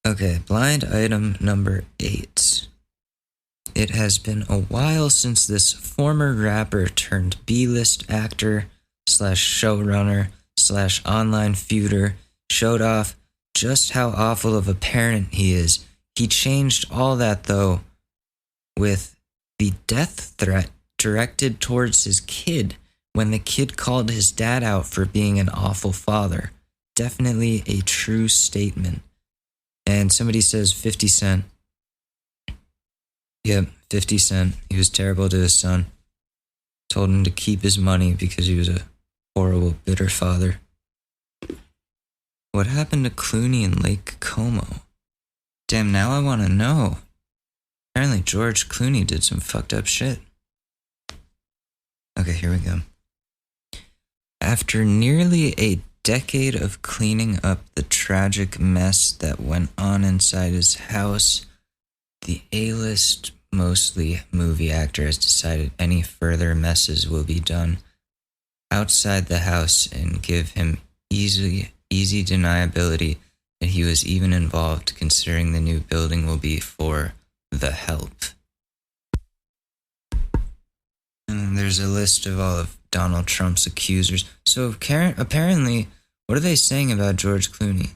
Speaker 1: Okay, blind item number 8. It has been a while since this former rapper turned B-list actor / showrunner / online feuder showed off just how awful of a parent he is. He changed all that though with the death threat directed towards his kid when the kid called his dad out for being an awful father. Definitely a true statement. And somebody says 50 Cent. Yep, 50 Cent. He was terrible to his son. Told him to keep his money because he was a horrible, bitter father. What happened to Clooney in Lake Como? Damn, now I want to know. Apparently George Clooney did some fucked up shit. Okay, here we go. After nearly a decade of cleaning up the tragic mess that went on inside his house, the A-list, mostly movie actor, has decided any further messes will be done outside the house and give him easy deniability that he was even involved, considering the new building will be for the help. And there's a list of all of Donald Trump's accusers. So apparently, what are they saying about George Clooney?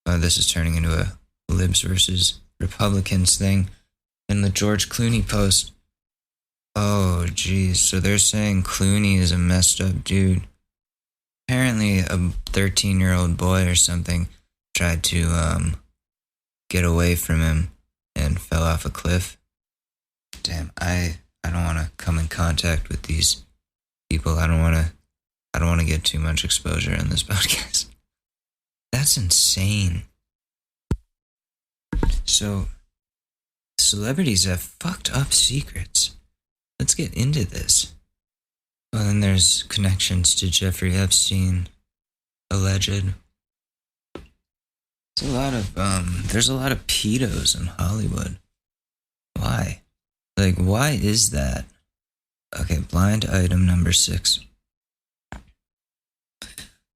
Speaker 1: Oh, this is turning into a libs versus Republicans thing. In the George Clooney post, oh geez, so they're saying Clooney is a messed up dude. Apparently a 13-year-old boy or something tried to get away from him and fell off a cliff. Damn, I don't want to come in contact with these people. I don't want to get too much exposure in this podcast. That's insane. So celebrities have fucked up secrets. Let's get into this. Well, then there's connections to Jeffrey Epstein, alleged. There's a lot of pedos in Hollywood. Why? Like, why is that? Okay, blind item number 6.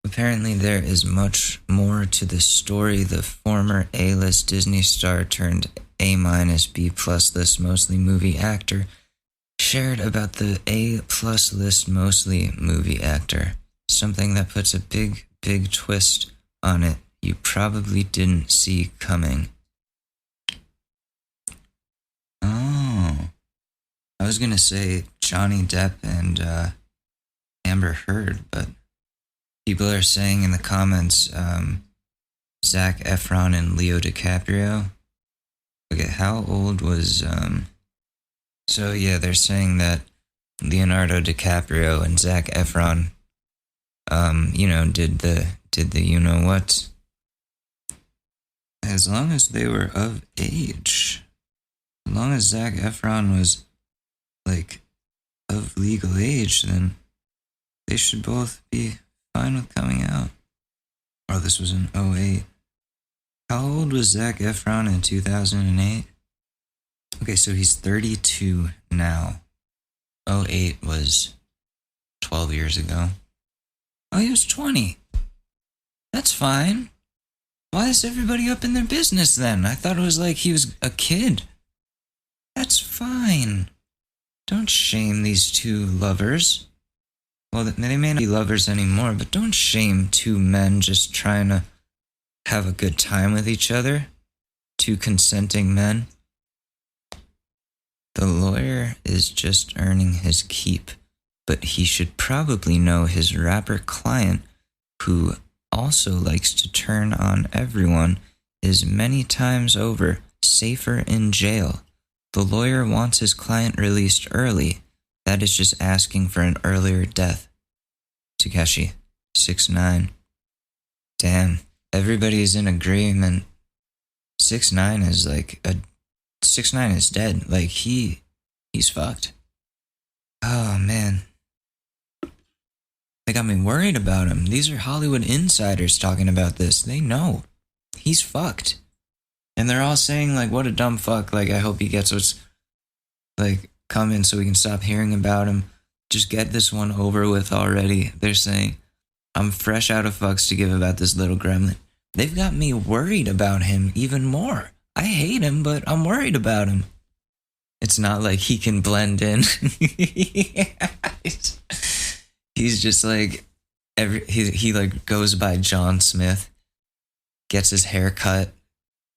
Speaker 1: Apparently there is much more to the story. The former A-list Disney star turned A-B+ list mostly movie actor shared about the A+ list mostly movie actor. Something that puts a big twist on it you probably didn't see coming. Oh. I was gonna say Johnny Depp and Amber Heard, but people are saying in the comments Zac Efron and Leo DiCaprio. Okay, how old was so yeah, they're saying that Leonardo DiCaprio and Zac Efron did the you know what? As long as they were of age. As long as Zac Efron was like of legal age, then they should both be fine with coming out. Oh, this was in 2008. How old was Zac Efron in 2008? Okay, so he's 32 now. 2008 was 12 years ago. Oh, he was 20. That's fine. Why is everybody up in their business then? I thought it was like he was a kid. That's fine. Don't shame these two lovers. Well, they may not be lovers anymore, but don't shame two men just trying to have a good time with each other. Two consenting men. The lawyer is just earning his keep, but he should probably know his rapper client, who also likes to turn on everyone, is many times over safer in jail. The lawyer wants his client released early. That is just asking for an earlier death. Takeshi, 6ix9ine. Damn, everybody's in agreement. 6ix9ine is like 6ix9ine is dead. Like he's fucked. Oh man. They got me worried about him. These are Hollywood insiders talking about this. They know. He's fucked. And they're all saying, like, what a dumb fuck. Like, I hope he gets what's, like, coming so we can stop hearing about him. Just get this one over with already. They're saying, I'm fresh out of fucks to give about this little gremlin. They've got me worried about him even more. I hate him, but I'm worried about him. It's not like he can blend in. He's just like, he like goes by John Smith, gets his hair cut,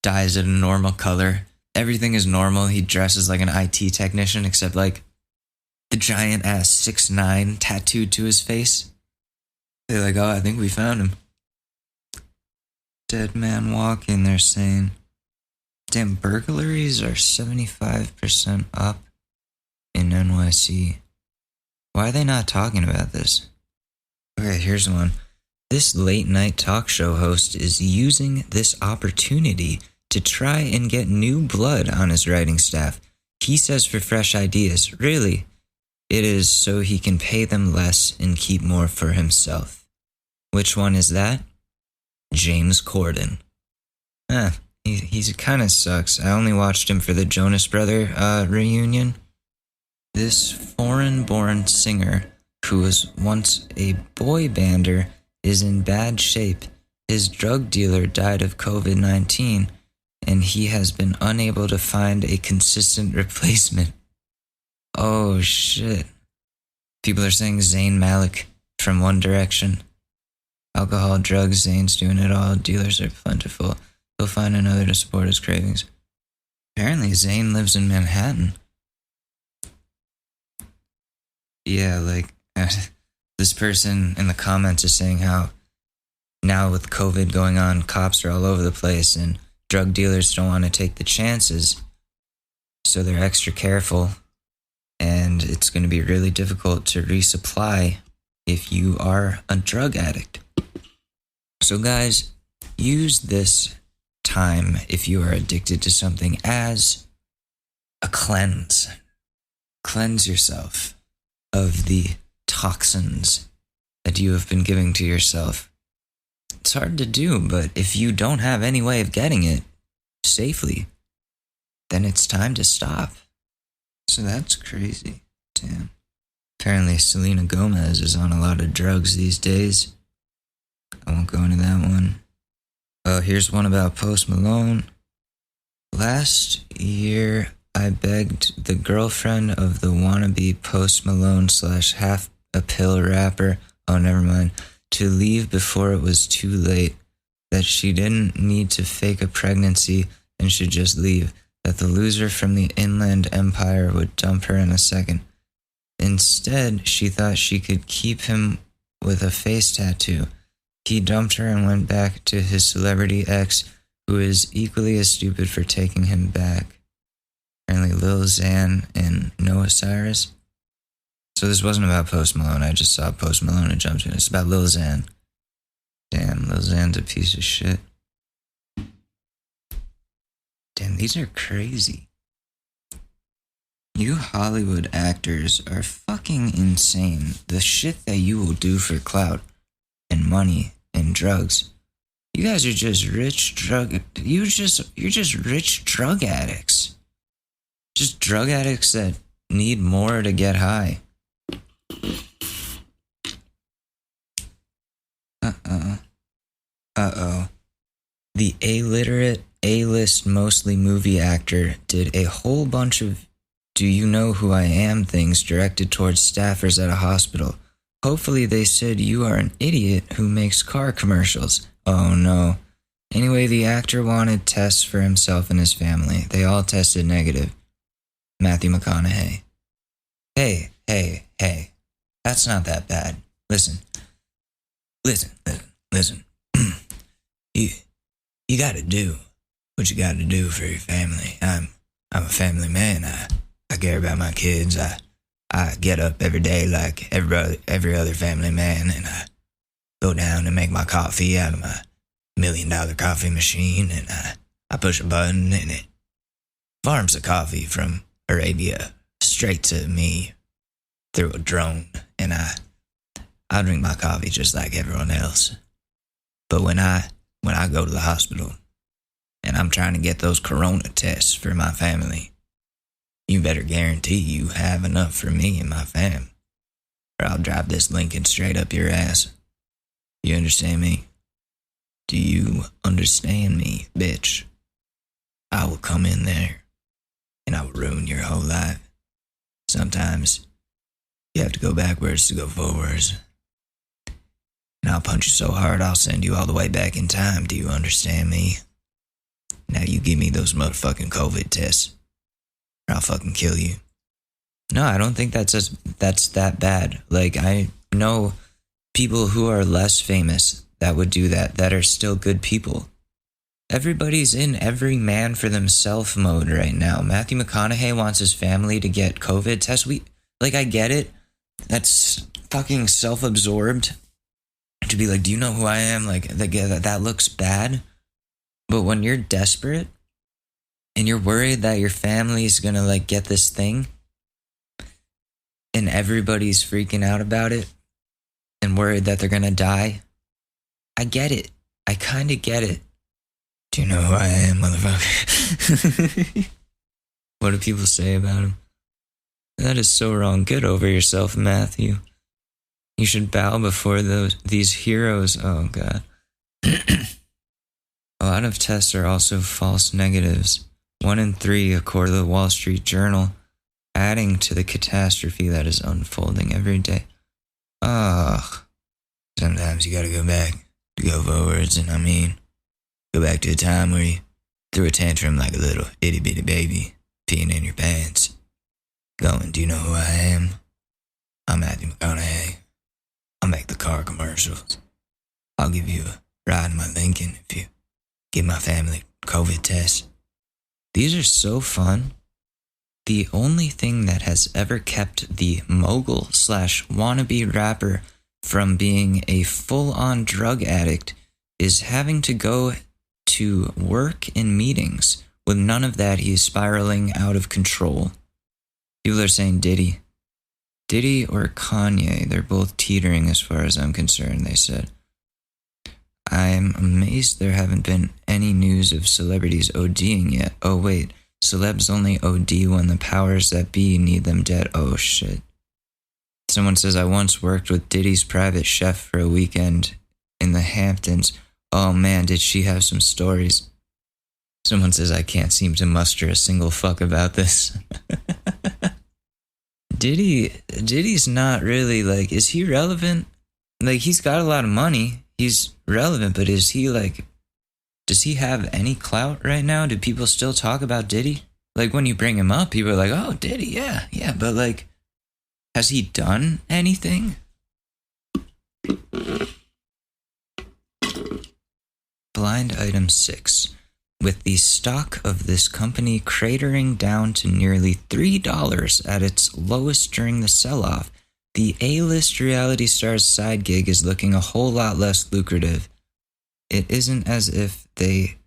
Speaker 1: dyes it a normal color. Everything is normal. He dresses like an IT technician, except like the giant ass 6ix9ine tattooed to his face. They're like, oh, I think we found him. Dead man walking, they're saying. Damn, burglaries are 75% up in NYC. Why are they not talking about this? Okay, here's one. This late night talk show host is using this opportunity to try and get new blood on his writing staff. He says for fresh ideas. Really, it is so he can pay them less and keep more for himself. Which one is that? James Corden. He kind of sucks. I only watched him for the Jonas Brother reunion. This foreign-born singer, who was once a boy bander, is in bad shape. His drug dealer died of COVID-19, and he has been unable to find a consistent replacement. Oh, shit. People are saying Zayn Malik from One Direction. Alcohol, drugs, Zayn's doing it all. Dealers are plentiful. He'll find another to support his cravings. Apparently, Zayn lives in Manhattan. Yeah, like, this person in the comments is saying how now with COVID going on, cops are all over the place and drug dealers don't want to take the chances. So they're extra careful. And it's going to be really difficult to resupply if you are a drug addict. So guys, use this time if you are addicted to something as a cleanse. Cleanse yourself of the toxins that you have been giving to yourself. It's hard to do, but if you don't have any way of getting it safely, then it's time to stop. So that's crazy. Damn. Apparently Selena Gomez is on a lot of drugs these days. I won't go into that one. Oh, here's one about Post Malone. Last year, I begged the girlfriend of the wannabe Post Malone / half a pill rapper, oh never mind, to leave before it was too late, that she didn't need to fake a pregnancy and should just leave, that the loser from the Inland Empire would dump her in a second. Instead, she thought she could keep him with a face tattoo. He dumped her and went back to his celebrity ex, who is equally as stupid for taking him back. Apparently Lil Xan and Noah Cyrus. So this wasn't about Post Malone. I just saw Post Malone and jumped in. It's about Lil Xan. Damn, Lil Xan's a piece of shit. Damn, these are crazy. You Hollywood actors are fucking insane. The shit that you will do for clout and money and drugs. You guys are just you're just rich drug addicts. Just drug addicts that need more to get high. Uh-oh. The illiterate A-list mostly movie actor did a whole bunch of "Do you know who I am" things directed towards staffers at a hospital. Hopefully they said you are an idiot who makes car commercials. Oh no. Anyway, the actor wanted tests for himself and his family. They all tested negative. Matthew McConaughey. Hey. That's not that bad. Listen. You gotta do what you gotta do for your family. I'm a family man. I care about my kids. I get up every day like every other family man, and I go down and make my coffee out of my $1 million coffee machine, and I push a button and it farms the coffee from Arabia straight to me through a drone, and I drink my coffee just like everyone else. But when I go to the hospital and I'm trying to get those corona tests for my family, you better guarantee you have enough for me and my fam, or I'll drive this Lincoln straight up your ass. You understand me? Do you understand me, bitch? I will come in there and I will ruin your whole life. Sometimes you have to go backwards to go forwards. And I'll punch you so hard I'll send you all the way back in time. Do you understand me? Now you give me those motherfucking COVID tests, or I'll fucking kill you. No, I don't think that's that bad. Like, I know people who are less famous that would do that are still good people. Everybody's in every man for themselves mode right now. Matthew McConaughey wants his family to get COVID tests. I get it. That's fucking self-absorbed. To be like, do you know who I am? Like, that looks bad. But when you're desperate and you're worried that your family's gonna like get this thing and everybody's freaking out about it and worried that they're gonna die, I get it. I kind of get it. Do you know who I am, motherfucker? What do people say about him? That is so wrong. Get over yourself, Matthew. You should bow before these heroes. Oh, God. A lot of tests are also false negatives. 1 in 3, according to the Wall Street Journal, adding to the catastrophe that is unfolding every day. Ugh. Sometimes you gotta go back to go forwards, and go back to a time where you threw a tantrum like a little itty-bitty baby, peeing in your pants. Going, do you know who I am? I'm Matthew McConaughey. I'll make the car commercials. I'll give you a ride in my Lincoln if you give my family COVID tests. These are so fun. The only thing that has ever kept the mogul/wannabe rapper from being a full-on drug addict is having to go to work in meetings. With none of that, he is spiraling out of control. People are saying Diddy. Diddy or Kanye, they're both teetering as far as I'm concerned, they said. I'm amazed there haven't been any news of celebrities ODing yet. Oh wait, celebs only OD when the powers that be need them dead. Oh shit. Someone says, I once worked with Diddy's private chef for a weekend in the Hamptons. Oh man, did she have some stories. Someone says, I can't seem to muster a single fuck about this. Diddy's not really, like, is he relevant? Like, he's got a lot of money. He's relevant, but is he, like, does he have any clout right now? Do people still talk about Diddy? Like, when you bring him up, people are like, oh, Diddy, yeah, but, like, has he done anything? Blind item 6. With the stock of this company cratering down to nearly $3 at its lowest during the sell-off, the A-list reality star's side gig is looking a whole lot less lucrative. It isn't as if they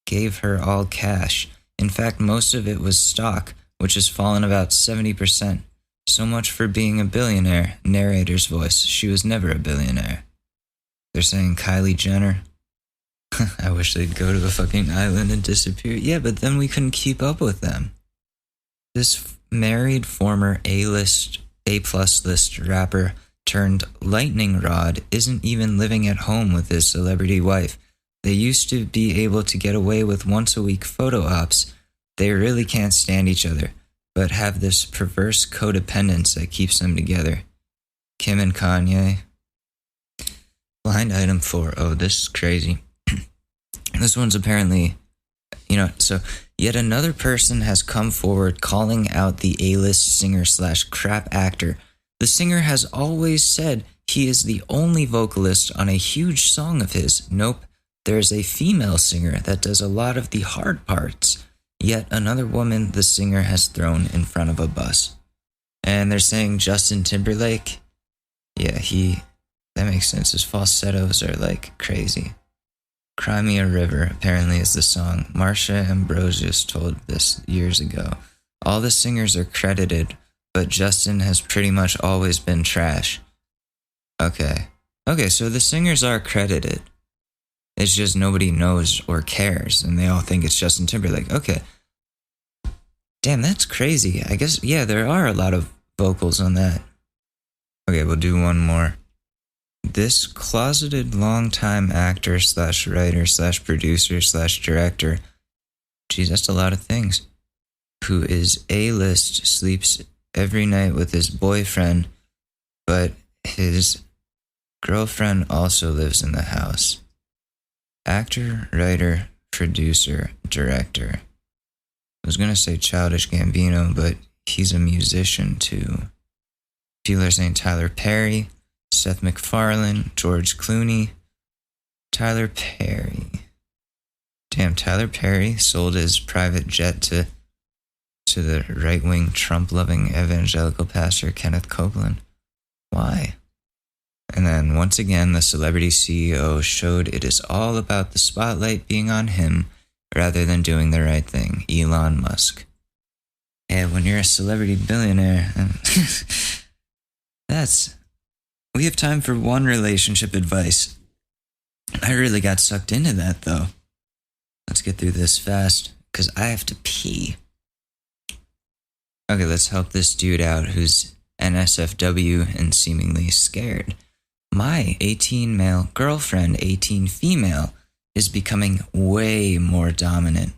Speaker 1: gave her all cash. In fact, most of it was stock, which has fallen about 70%. So much for being a billionaire. Narrator's voice. She was never a billionaire. They're saying Kylie Jenner. I wish they'd go to a fucking island and disappear. Yeah, but then we couldn't keep up with them. This married former A-plus list rapper turned lightning rod isn't even living at home with his celebrity wife. They used to be able to get away with once-a-week photo ops. They really can't stand each other, but have this perverse codependence that keeps them together. Kim and Kanye. Blind item 4. Oh, this is crazy. This one's apparently, so yet another person has come forward calling out the A-list singer/crap actor. The singer has always said he is the only vocalist on a huge song of his. Nope, there's a female singer that does a lot of the hard parts. Yet another woman the singer has thrown in front of a bus. And they're saying Justin Timberlake. Yeah, that makes sense. His falsettos are like crazy. Cry Me a River apparently is the song. Marsha Ambrosius told this years ago. All the singers are credited, but Justin has pretty much always been trash. Okay, so the singers are credited. It's just nobody knows or cares, and they all think it's Justin Timberlake. Okay. Damn, that's crazy. I guess, yeah, there are a lot of vocals on that. Okay, we'll do one more. This closeted longtime actor/writer/producer/director, geez, that's a lot of things, who is A-list, sleeps every night with his boyfriend, but his girlfriend also lives in the house. Actor, writer, producer, director. I was going to say Childish Gambino, but he's a musician too. People are saying Tyler Perry, Seth MacFarlane, George Clooney. Tyler Perry. Damn, Tyler Perry sold his private jet to the right-wing Trump-loving evangelical pastor Kenneth Copeland. Why? And then once again, the celebrity CEO showed it is all about the spotlight being on him rather than doing the right thing. Elon Musk. Yeah, when you're a celebrity billionaire, we have time for one relationship advice. I really got sucked into that, though. Let's get through this fast, because I have to pee. Okay, let's help this dude out who's NSFW and seemingly scared. My 18 male girlfriend, 18 female, is becoming way more dominant.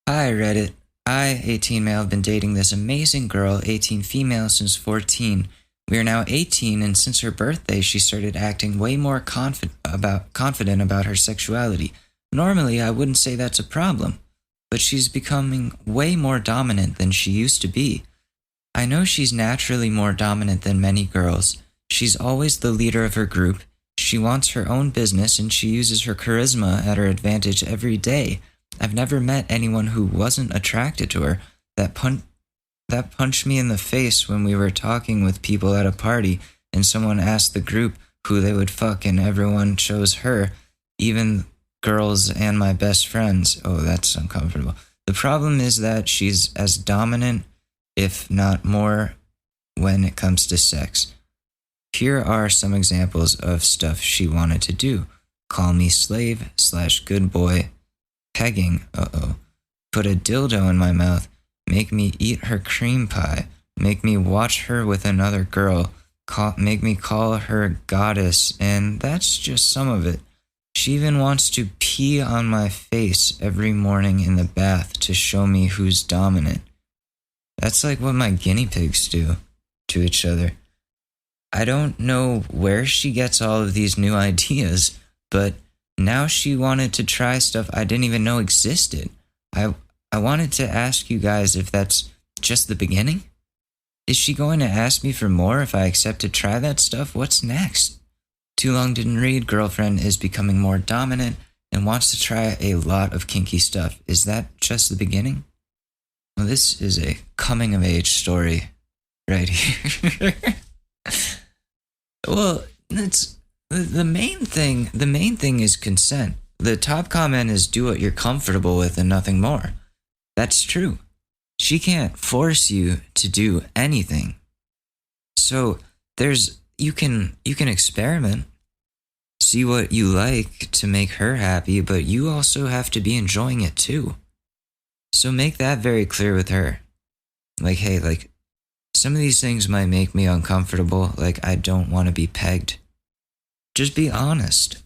Speaker 1: Hi, Reddit. I, 18 male, have been dating this amazing girl, 18 female, since 14. We are now 18, and since her birthday, she started acting way more confident about her sexuality. Normally, I wouldn't say that's a problem, but she's becoming way more dominant than she used to be. I know she's naturally more dominant than many girls. She's always the leader of her group. She wants her own business, and she uses her charisma at her advantage every day. I've never met anyone who wasn't attracted to her. That punched me in the face when we were talking with people at a party, and someone asked the group who they would fuck, and everyone chose her, even girls and my best friends. Oh, that's uncomfortable. The problem is that she's as dominant, if not more, when it comes to sex. Here are some examples of stuff she wanted to do. Call me slave/good boy. Pegging, Put a dildo in my mouth. Make me eat her cream pie. Make me watch her with another girl. Make me call her goddess. And that's just some of it. She even wants to pee on my face every morning in the bath to show me who's dominant. That's like what my guinea pigs do to each other. I don't know where she gets all of these new ideas, but now she wanted to try stuff I didn't even know existed. I wanted to ask you guys if that's just the beginning. Is she going to ask me for more if I accept to try that stuff? What's next? Too long didn't read. Girlfriend is becoming more dominant. and wants to try a lot of kinky stuff. Is that just the beginning? Well, this is a coming of age story right here. Well, it's the main thing. The main thing is consent. The top comment is do what you're comfortable with and nothing more. That's true. She can't force you to do anything. So you can experiment, see what you like to make her happy, but you also have to be enjoying it too. So make that very clear with her. Like, hey, like, some of these things might make me uncomfortable, like I don't want to be pegged. Just be honest.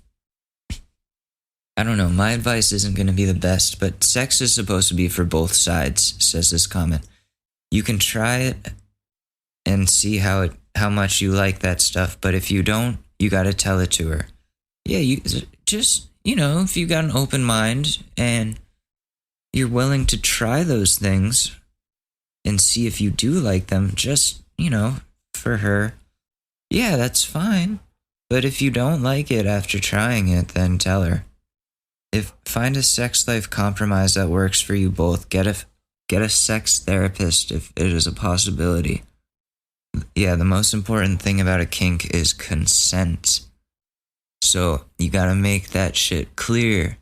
Speaker 1: I don't know, my advice isn't going to be the best, but sex is supposed to be for both sides, says this comment. You can try it and see how much you like that stuff, but if you don't, you got to tell it to her. Yeah, you just, if you got an open mind and you're willing to try those things and see if you do like them, just, for her, yeah, that's fine. But if you don't like it after trying it, then tell her. Find a sex life compromise that works for you both. Get a sex therapist if it is a possibility. Yeah, the most important thing about a kink is consent. So you gotta make that shit clear.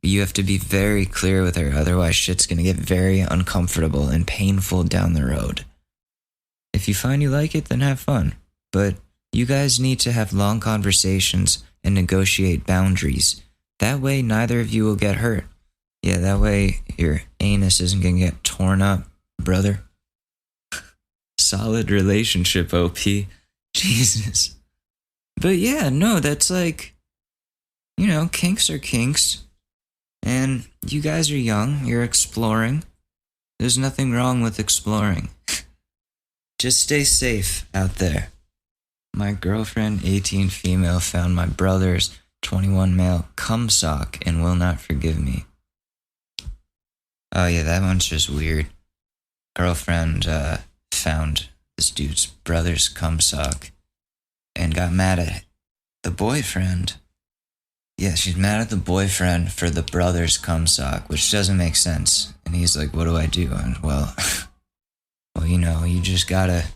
Speaker 1: You have to be very clear with her, otherwise shit's gonna get very uncomfortable and painful down the road. If you find you like it, then have fun. But you guys need to have long conversations and negotiate boundaries. That way, neither of you will get hurt. Yeah, that way your anus isn't gonna get torn up, brother. Solid relationship, OP. Jesus. But yeah, no, that's like, kinks are kinks. And you guys are young, you're exploring. There's nothing wrong with exploring. Just stay safe out there. My girlfriend, 18 female, found my brother's 21 male cum sock and will not forgive me. Oh yeah, that one's just weird. Girlfriend found this dude's brother's cum sock and got mad at the boyfriend. Yeah, she's mad at the boyfriend for the brother's cum sock, which doesn't make sense. And he's like, what do I do? And well, you just gotta...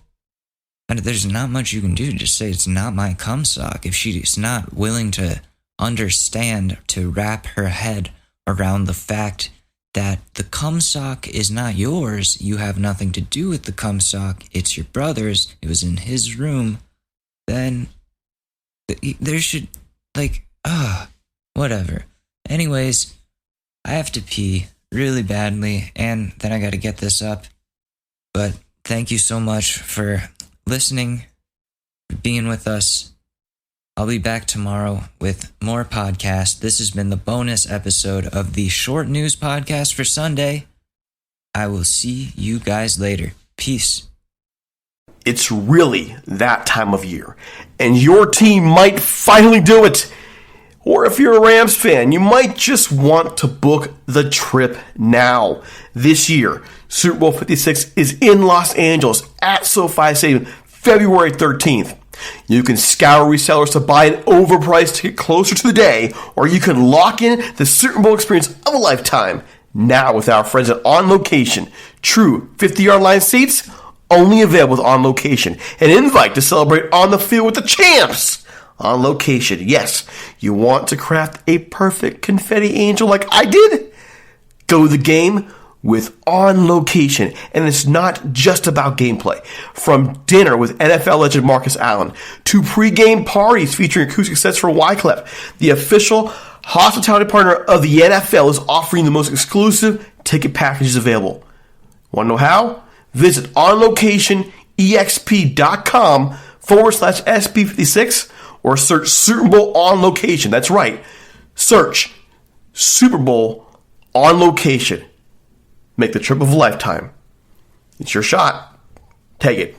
Speaker 1: And there's not much you can do. Just say, it's not my cum sock. If she's not willing to understand, to wrap her head around the fact that the cum sock is not yours, you have nothing to do with the cum sock, it's your brother's, it was in his room, then there should, whatever. Anyways, I have to pee really badly, and then I gotta get this up. But thank you so much for listening, for being with us. I'll be back tomorrow with more podcasts. This has been the bonus episode of the Short News Podcast for Sunday. I will see you guys later. Peace.
Speaker 4: It's really that time of year, and your team might finally do it. Or if you're a Rams fan, you might just want to book the trip now. This year, Super Bowl 56 is in Los Angeles at SoFi Stadium, February 13th. You can scour resellers to buy an overpriced ticket closer to the day, or you can lock in the Super Bowl experience of a lifetime now with our friends at On Location. True 50-yard line seats, only available with On Location. An invite to celebrate on the field with the champs. On Location, yes, you want to craft a perfect confetti angel like I did? Go to the game with On Location, and it's not just about gameplay. From dinner with NFL legend Marcus Allen to pre-game parties featuring acoustic sets for Wyclef, the official hospitality partner of the NFL is offering the most exclusive ticket packages available. Want to know how? Visit onlocationexp.com/SP56 or search Super Bowl On Location. That's right. Search Super Bowl On Location. Make the trip of a lifetime. It's your shot. Take it.